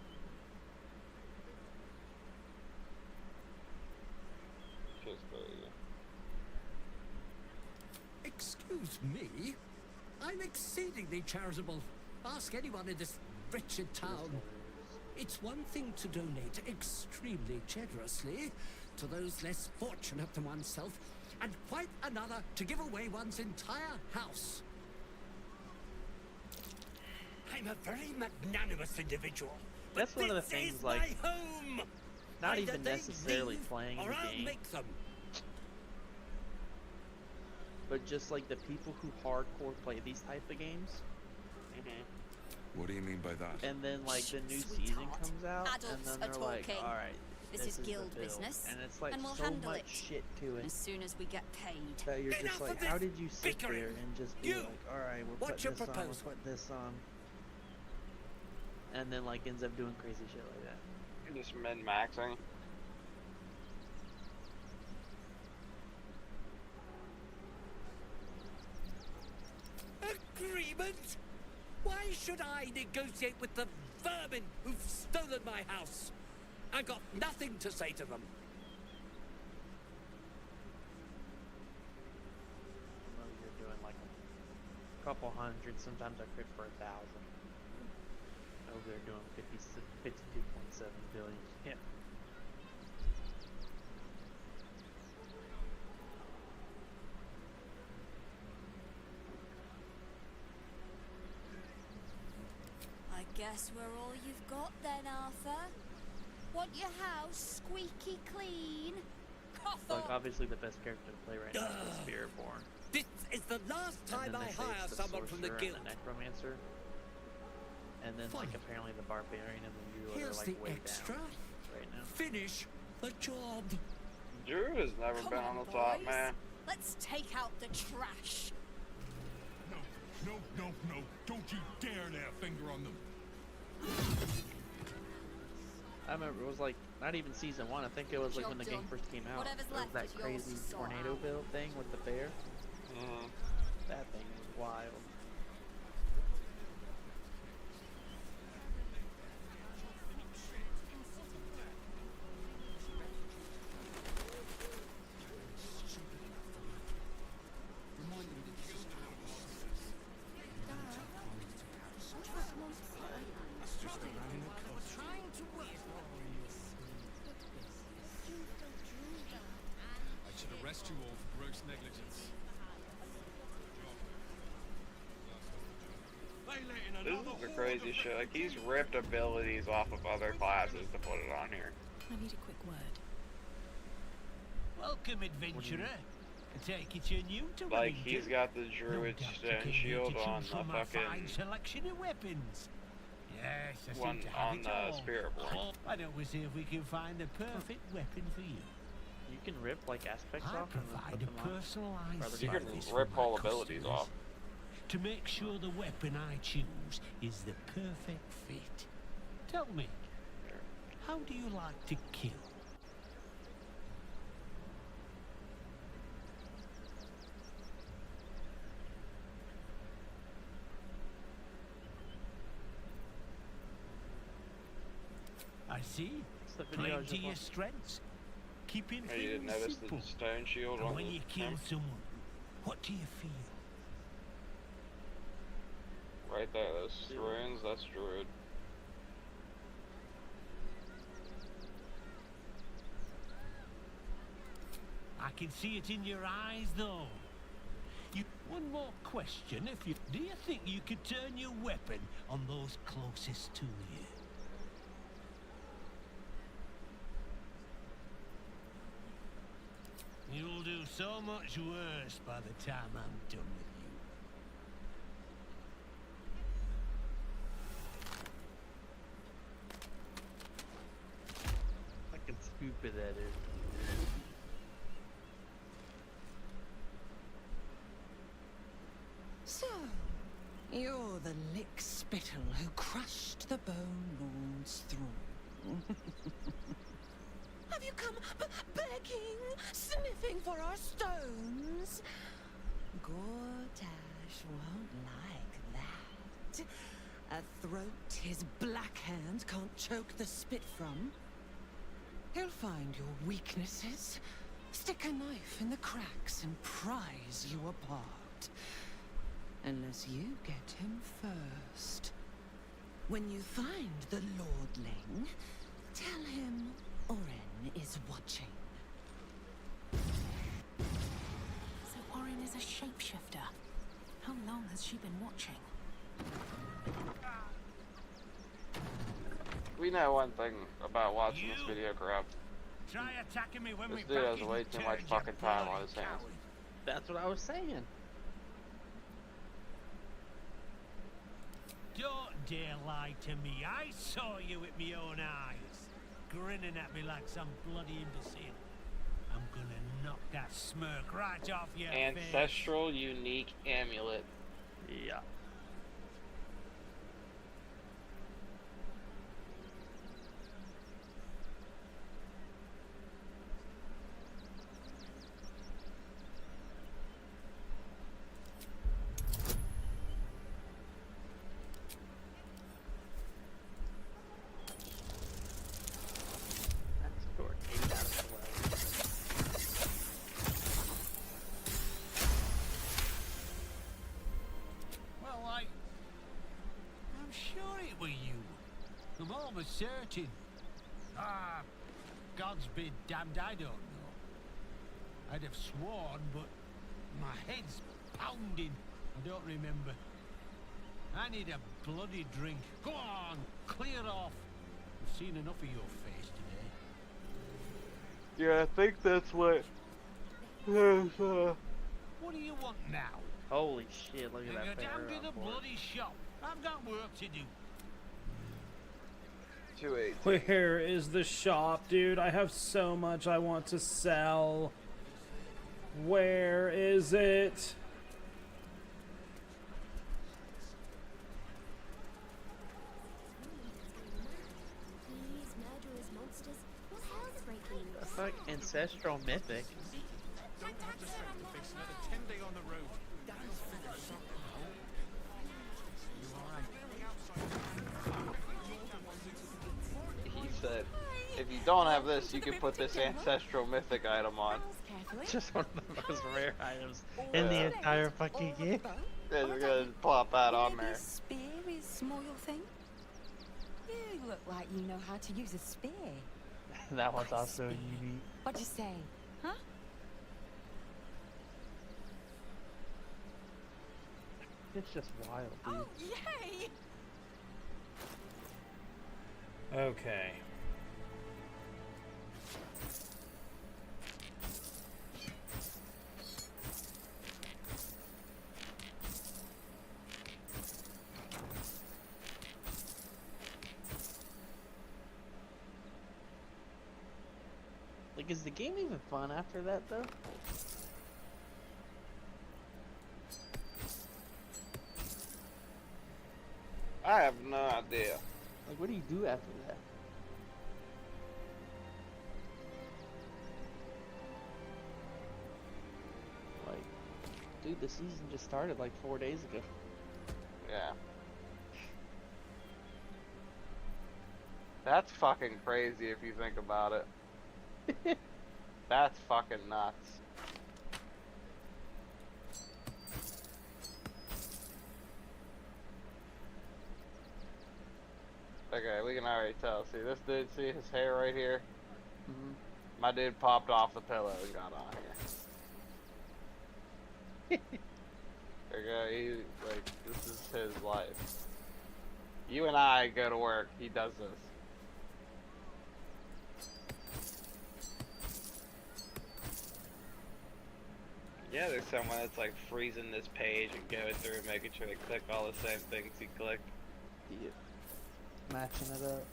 Excuse me? I'm exceedingly charitable. Ask anyone in this wretched town. It's one thing to donate extremely generously to those less fortunate than oneself, and quite another to give away one's entire house. I'm a very magnanimous individual. But That's one of the this things, is like, my home. not Either even they necessarily leave, playing or the I'll game. make them. But just like the people who hardcore play these type of games, What do you mean by that? and then like the new season Sweetheart. comes out, and Adults then are they're like, talking. all right, This is the guild build. business, and it's like and we'll so handle much it shit to it as soon as we get paid. that you're just Enough like, of how this did you sit there bickering. and just be You, like, all right, we're what's putting your this on, proposal? we're putting this on, and then like ends up doing crazy shit like that. You're just min-maxing. Agreement? Why should I negotiate with the vermin who've stolen my house? I've got nothing to say to them. couple hundred. Sometimes I crit for 1,000. Over there doing 52.7 billion. Yeah. I guess we're all you've got then, Arthur. Want your house squeaky clean? Like, obviously the best character to play right now is the Spiritborn. This is the last time I hire someone from the guild. And the Necromancer. And then, like, apparently the Barbarian and the Druid are, like, way down right now. Finish the job. Drew has never been on the top, man. Let's take out the trash. No, don't you dare lay a finger on them. I remember it was like not even season 1. I think it was like when the game first came out. It was that crazy tornado build thing with the bear. That thing was wild. You all for gross negligence. This is the crazy shit. Like, he's ripped abilities off of other classes to put it on here. I need a quick word. Welcome, adventurer. I take it you're new to Like, he's got the Druid Stone Shield on the fine selection of weapons. Yes, I one seem to have on it the all. Spiritborn. Why don't we see if we can find the perfect weapon for you? You can rip like aspects I off and then provide put a them on. personalized You can service rip for my all abilities customers off. to make sure the weapon I choose is the perfect fit. Tell me, how do you like to kill? I see. Playing to your strengths. Keeping Oh, you didn't things notice simple. the stone shield And on when the you kill him? someone, what do you feel? Right there, those runes, that's Druid. I can see it in your eyes, though. One more question, if you do you think you could turn your weapon on those closest to you? You'll do so much worse by the time I'm done with you. Fucking stupid that is. So, you're the lick-spittle who crushed the Bone Lord's throne. Have you come begging, sniffing for our stones? Gortash won't like that. A throat his black hand can't choke the spit from. He'll find your weaknesses, stick a knife in the cracks and prise you apart. Unless you get him first. When you find the Lordling, tell him Oren is watching. So Oren is a shapeshifter. How long has she been watching? We know one thing about watching this video crap. Try attacking me when This we dude back has in way the too turd, much you fucking time on bloody his hands. coward. That's what I was saying. Don't dare lie to me. I saw you with my own eyes, grinning at me like some bloody imbecile. I'm gonna knock that smirk right off your face. Ancestral unique amulet. Yeah. That's scored 8 out of 12. I'm almost certain. Ah, God's be damned, I don't know. I'd have sworn, but my head's pounding. I don't remember. I need a bloody drink. Go on, clear off. I've seen enough of your face today. Yeah, I think that's what. What do you want now? Holy shit, look at Then that go down bear to the on board. bloody shop. I've got work to do. 218. Where is the shop, dude? I have so much I want to sell. Where is it? That's like ancestral mythic. Don't have the strength to face another 10 day on the road. That'll figure something out. You alright? He said, if you don't have this, you can put this ancestral mythic item on. It's just one of the most rare items in the entire fucking game. Yeah, we're gonna plop that on there. This spear is small thing? You look like you know how to use a spear. That one's also unique. What'd you say? Huh? It's just wild, dude. Oh, yay! Okay. Like, is the game even fun after that, though? I have no idea. Like, what do you do after that? Like, dude, the season just started like 4 days ago. Yeah. That's fucking crazy if you think about it. That's fucking nuts. Okay, we can already tell. See this dude, see his hair right here? Mm-hmm. My dude popped off the pillow and got on here. Okay, he, like, this is his life. You and I go to work, he does this. Yeah, there's someone that's like freezing this page and going through and making sure they click all the same things he clicked. Yeah. Matching it up.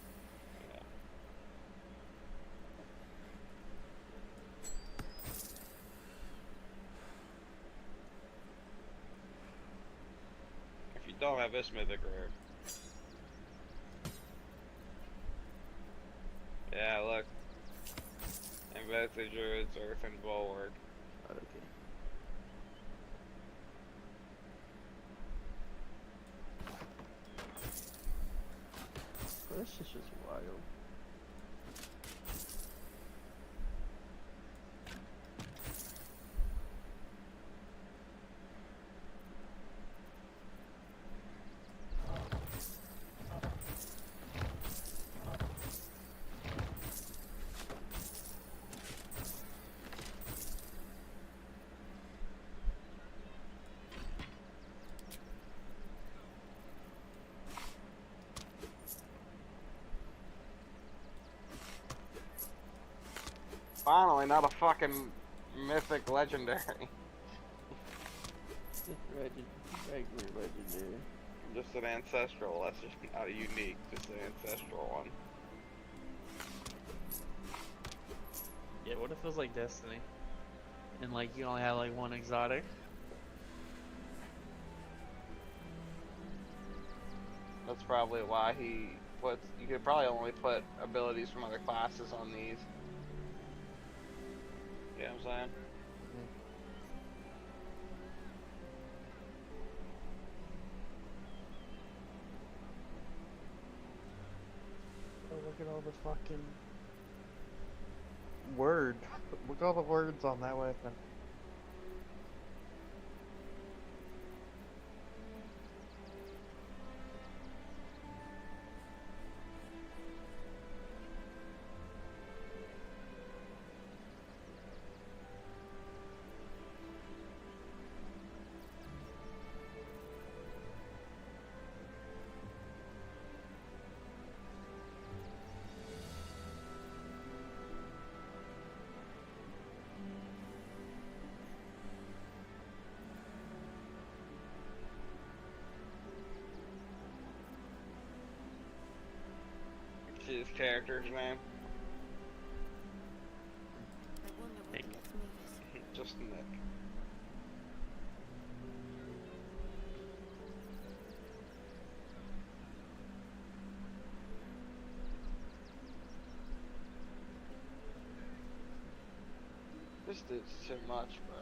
Yeah. If you don't have this mythic rare. Yeah, look. Invested Druids, Earth and Bulwark. Okay. This is just wild. Finally, not a fucking mythic legendary. Regular legendary. Just an ancestral, that's just not a unique, just an ancestral one. Yeah, what if it was like Destiny? And like you only had like one exotic? That's probably why he puts, you could probably only put abilities from other classes on these. You know what I'm saying? Oh, look at all the fucking word. Look at all the words on that weapon. his character's name? I wonder what the next move is. Just Nick. This dude's too much, bro.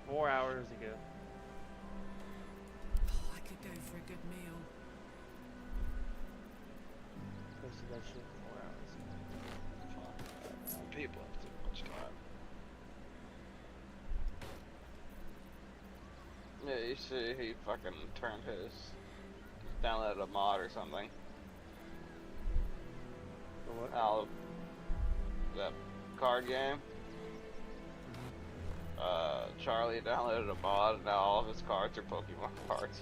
4 hours ago. Oh, I could go for a good meal. Posted that shit 4 hours ago. People have too much time. Yeah, you see, he fucking turned his, downloaded a mod or something. For what? Out that card game. Charlie downloaded a mod, and now all of his cards are Pokemon cards.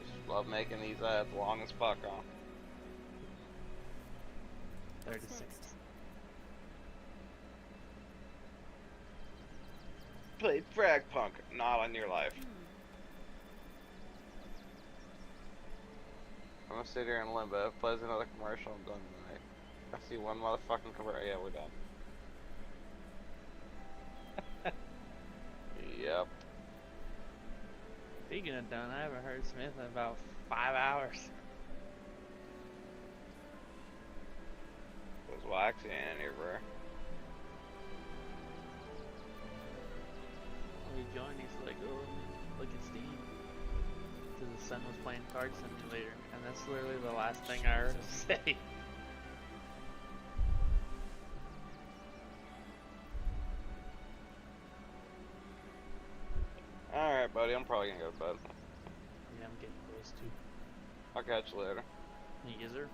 Just love making these ads long as fuck, huh? 36. Played Frag Punk, not on your life. I'm gonna sit here in limbo. If plays another commercial, I'm done tonight. I see one motherfucking commercial. Yeah, we're done. Yep. Speaking of done, I haven't heard Smith in about 5 hours. It was waxy in here, bro. When he joined, he's like, oh, look at Steam. Because his son was playing Card Simulator. And that's literally the last thing I heard him say. Alright, buddy, I'm probably gonna go to bed. Yeah, I'm getting close to. I'll catch you later. Yes, sir.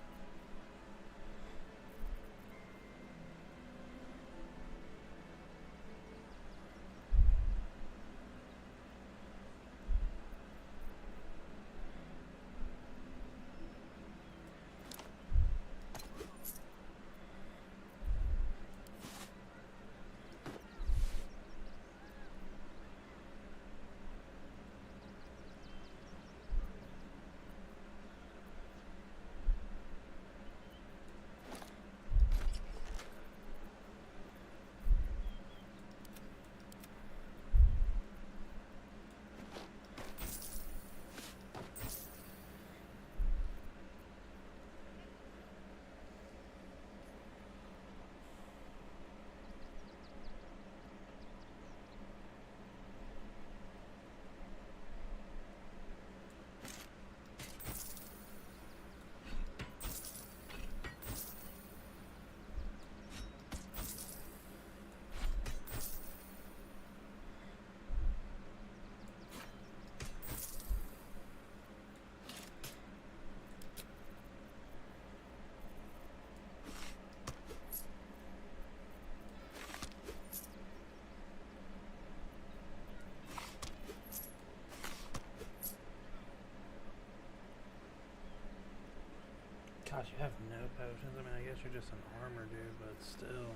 Gosh, you have no potions. I mean, I guess you're just an armor dude, but still.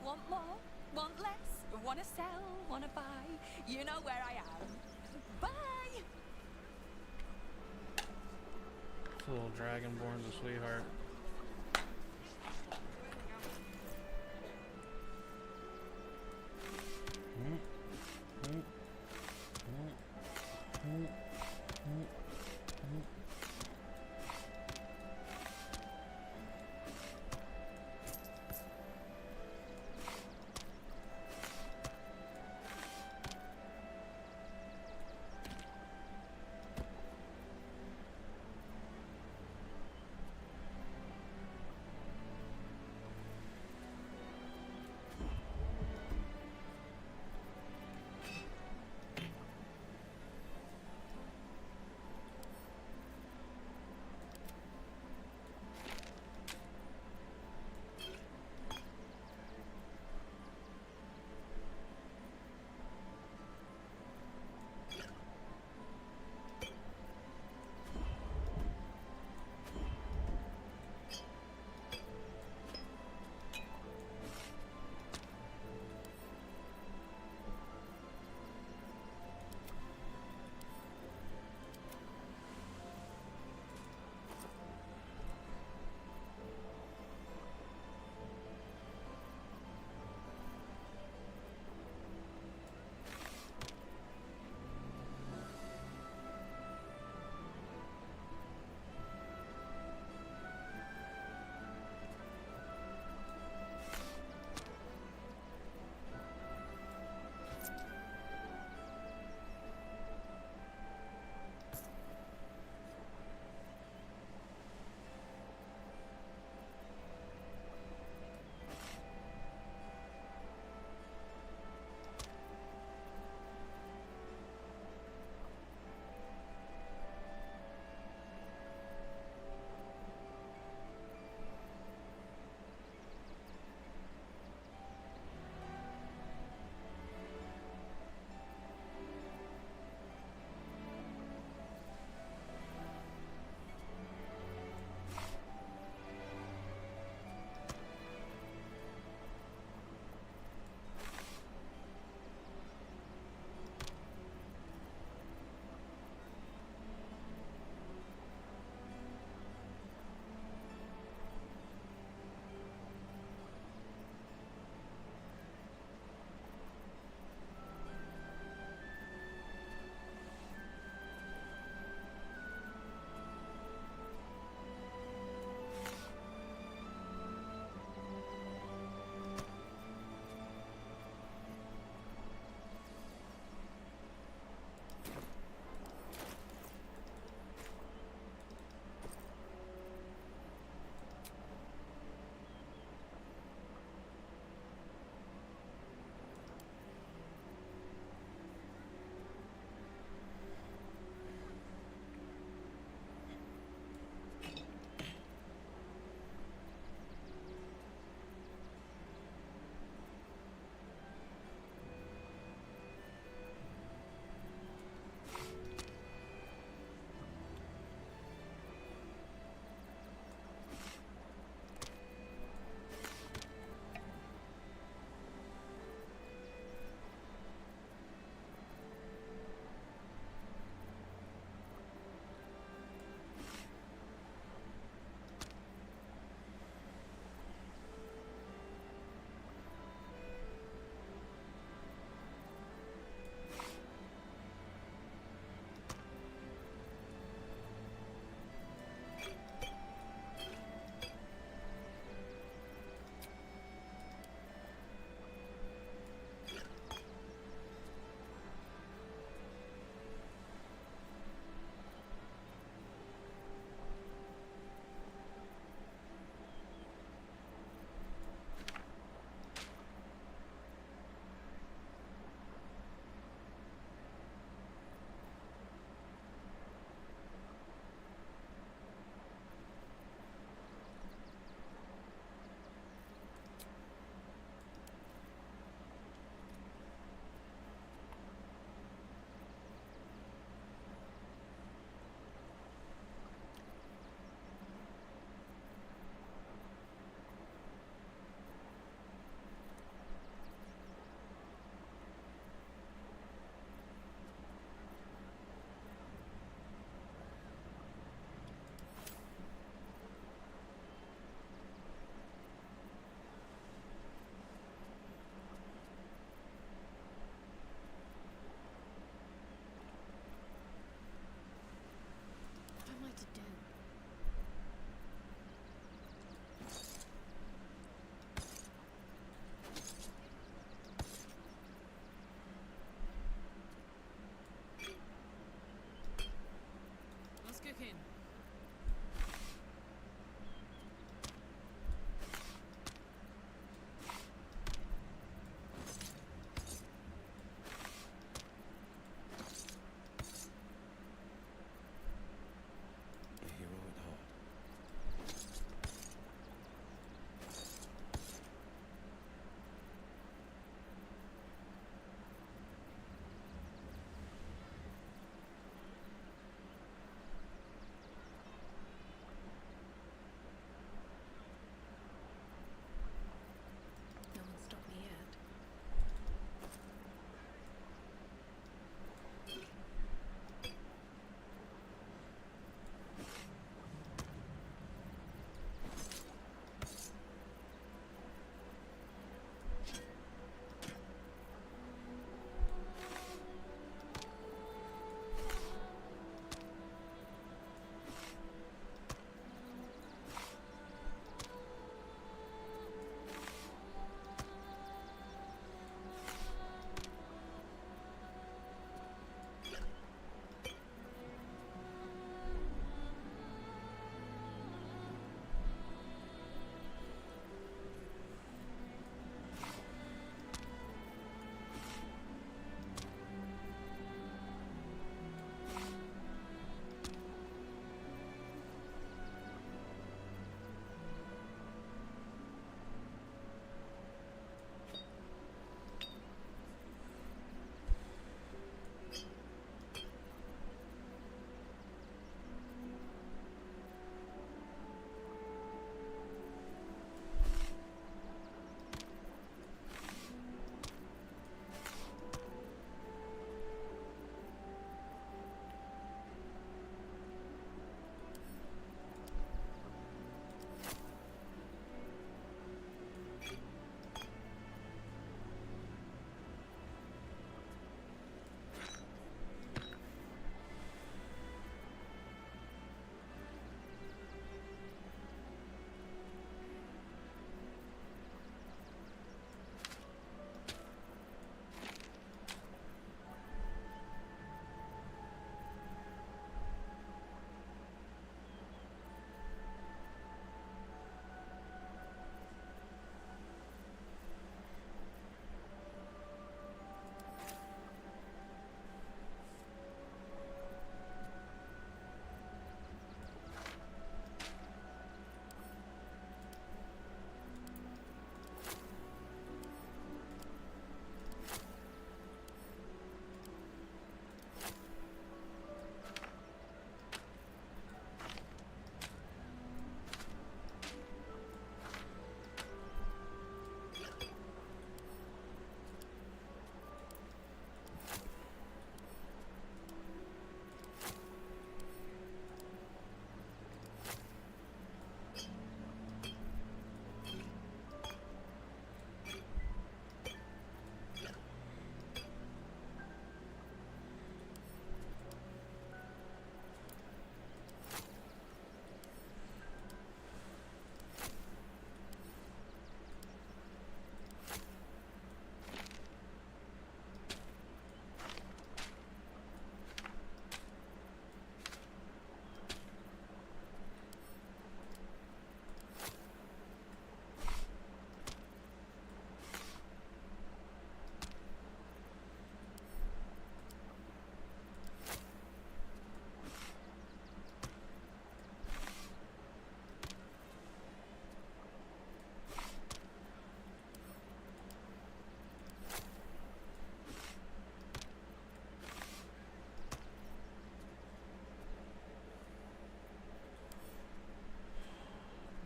Want more? Want less? Wanna sell? Wanna buy? You know where I am. Bye! Little Dragonborn's a sweetheart. in. A hero at heart. No one stopped me yet.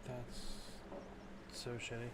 That's so shitty.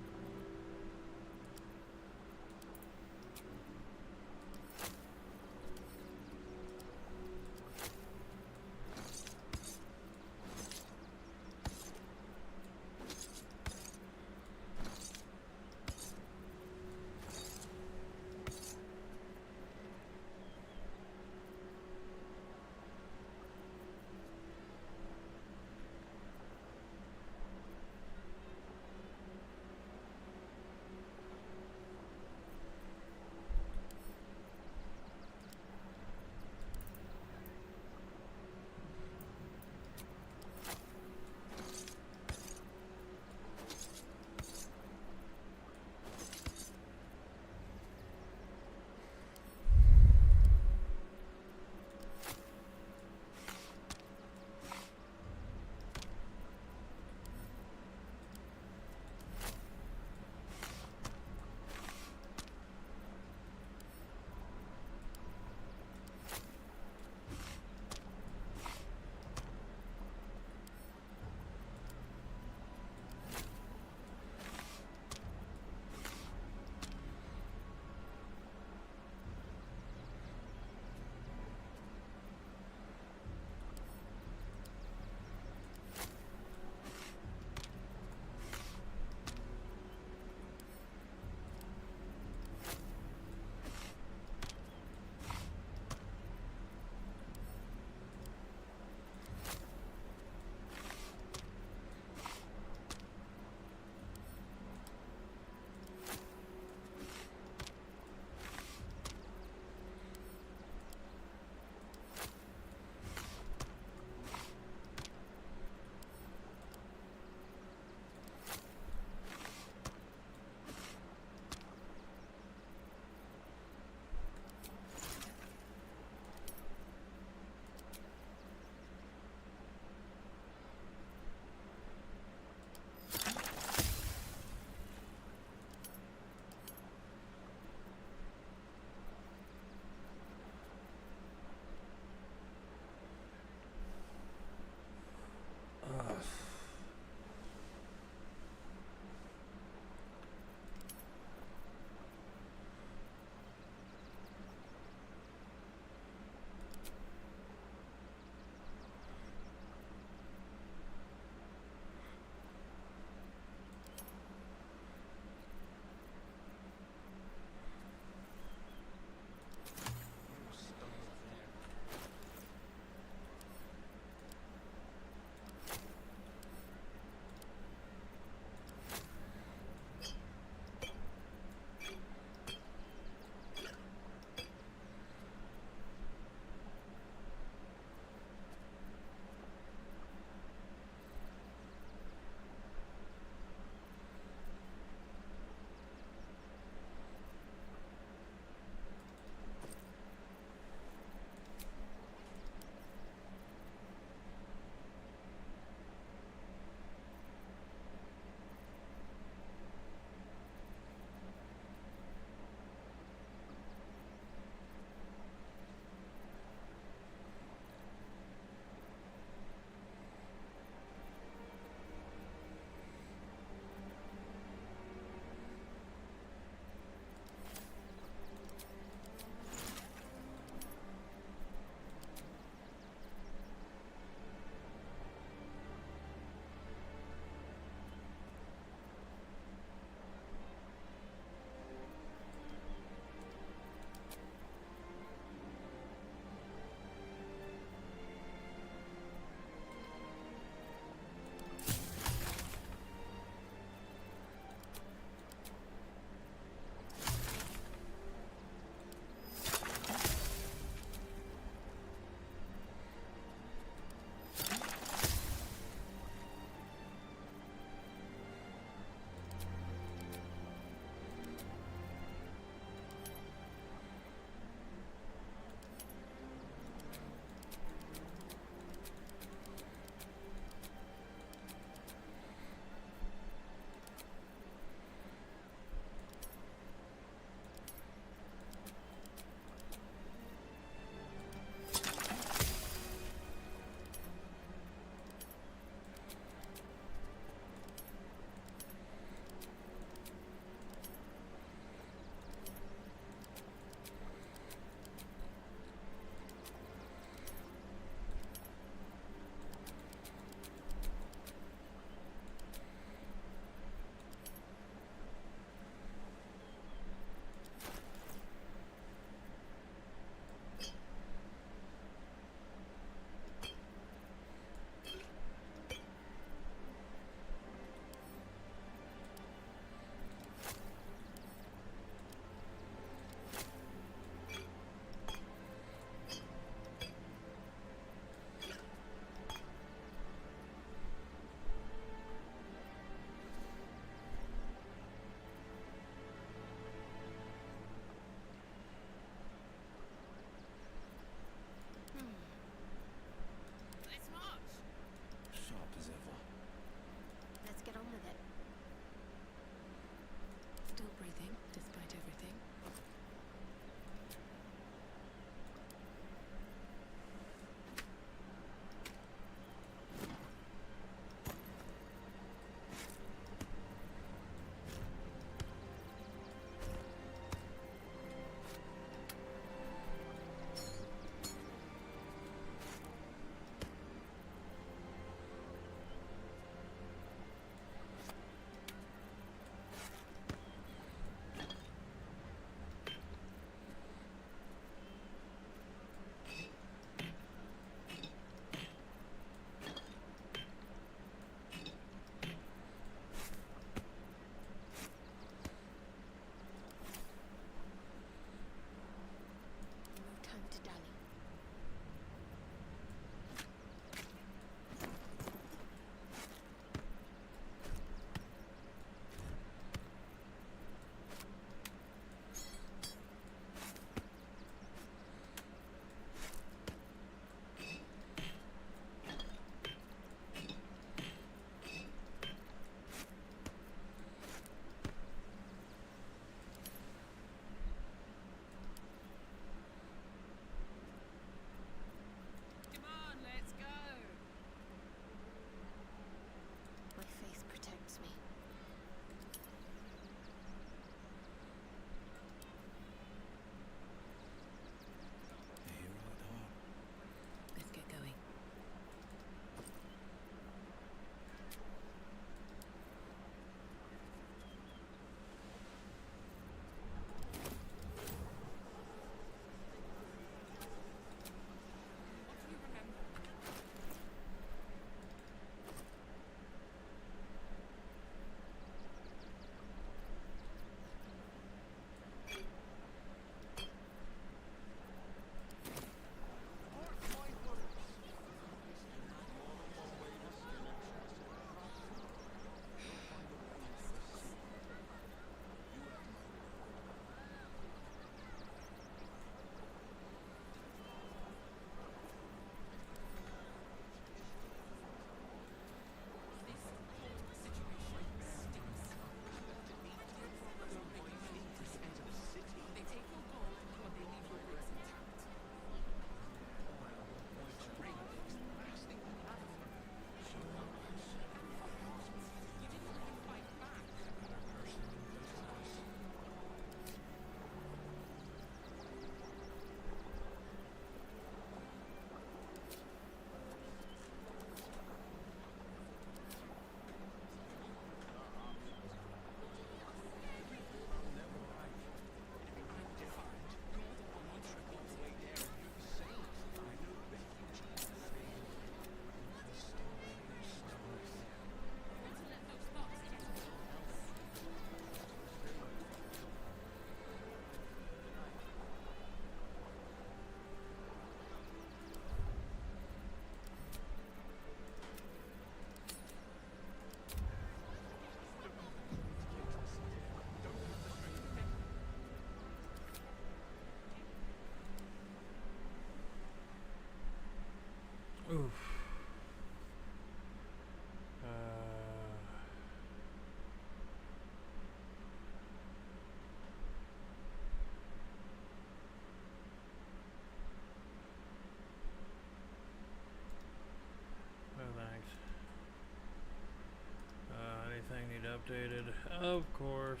need updated, of course.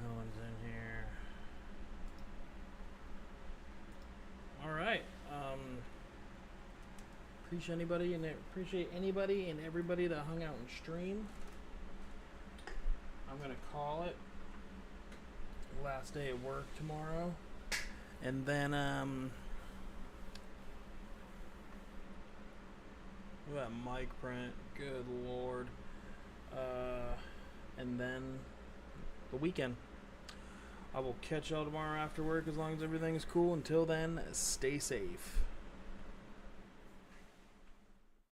No one's in here. All right. Appreciate anybody and everybody that hung out and stream. I'm gonna call it last day of work tomorrow, and then look at that mic print. Good lord. And then the weekend. I will catch y'all tomorrow after work as long as everything's cool. Until then, stay safe.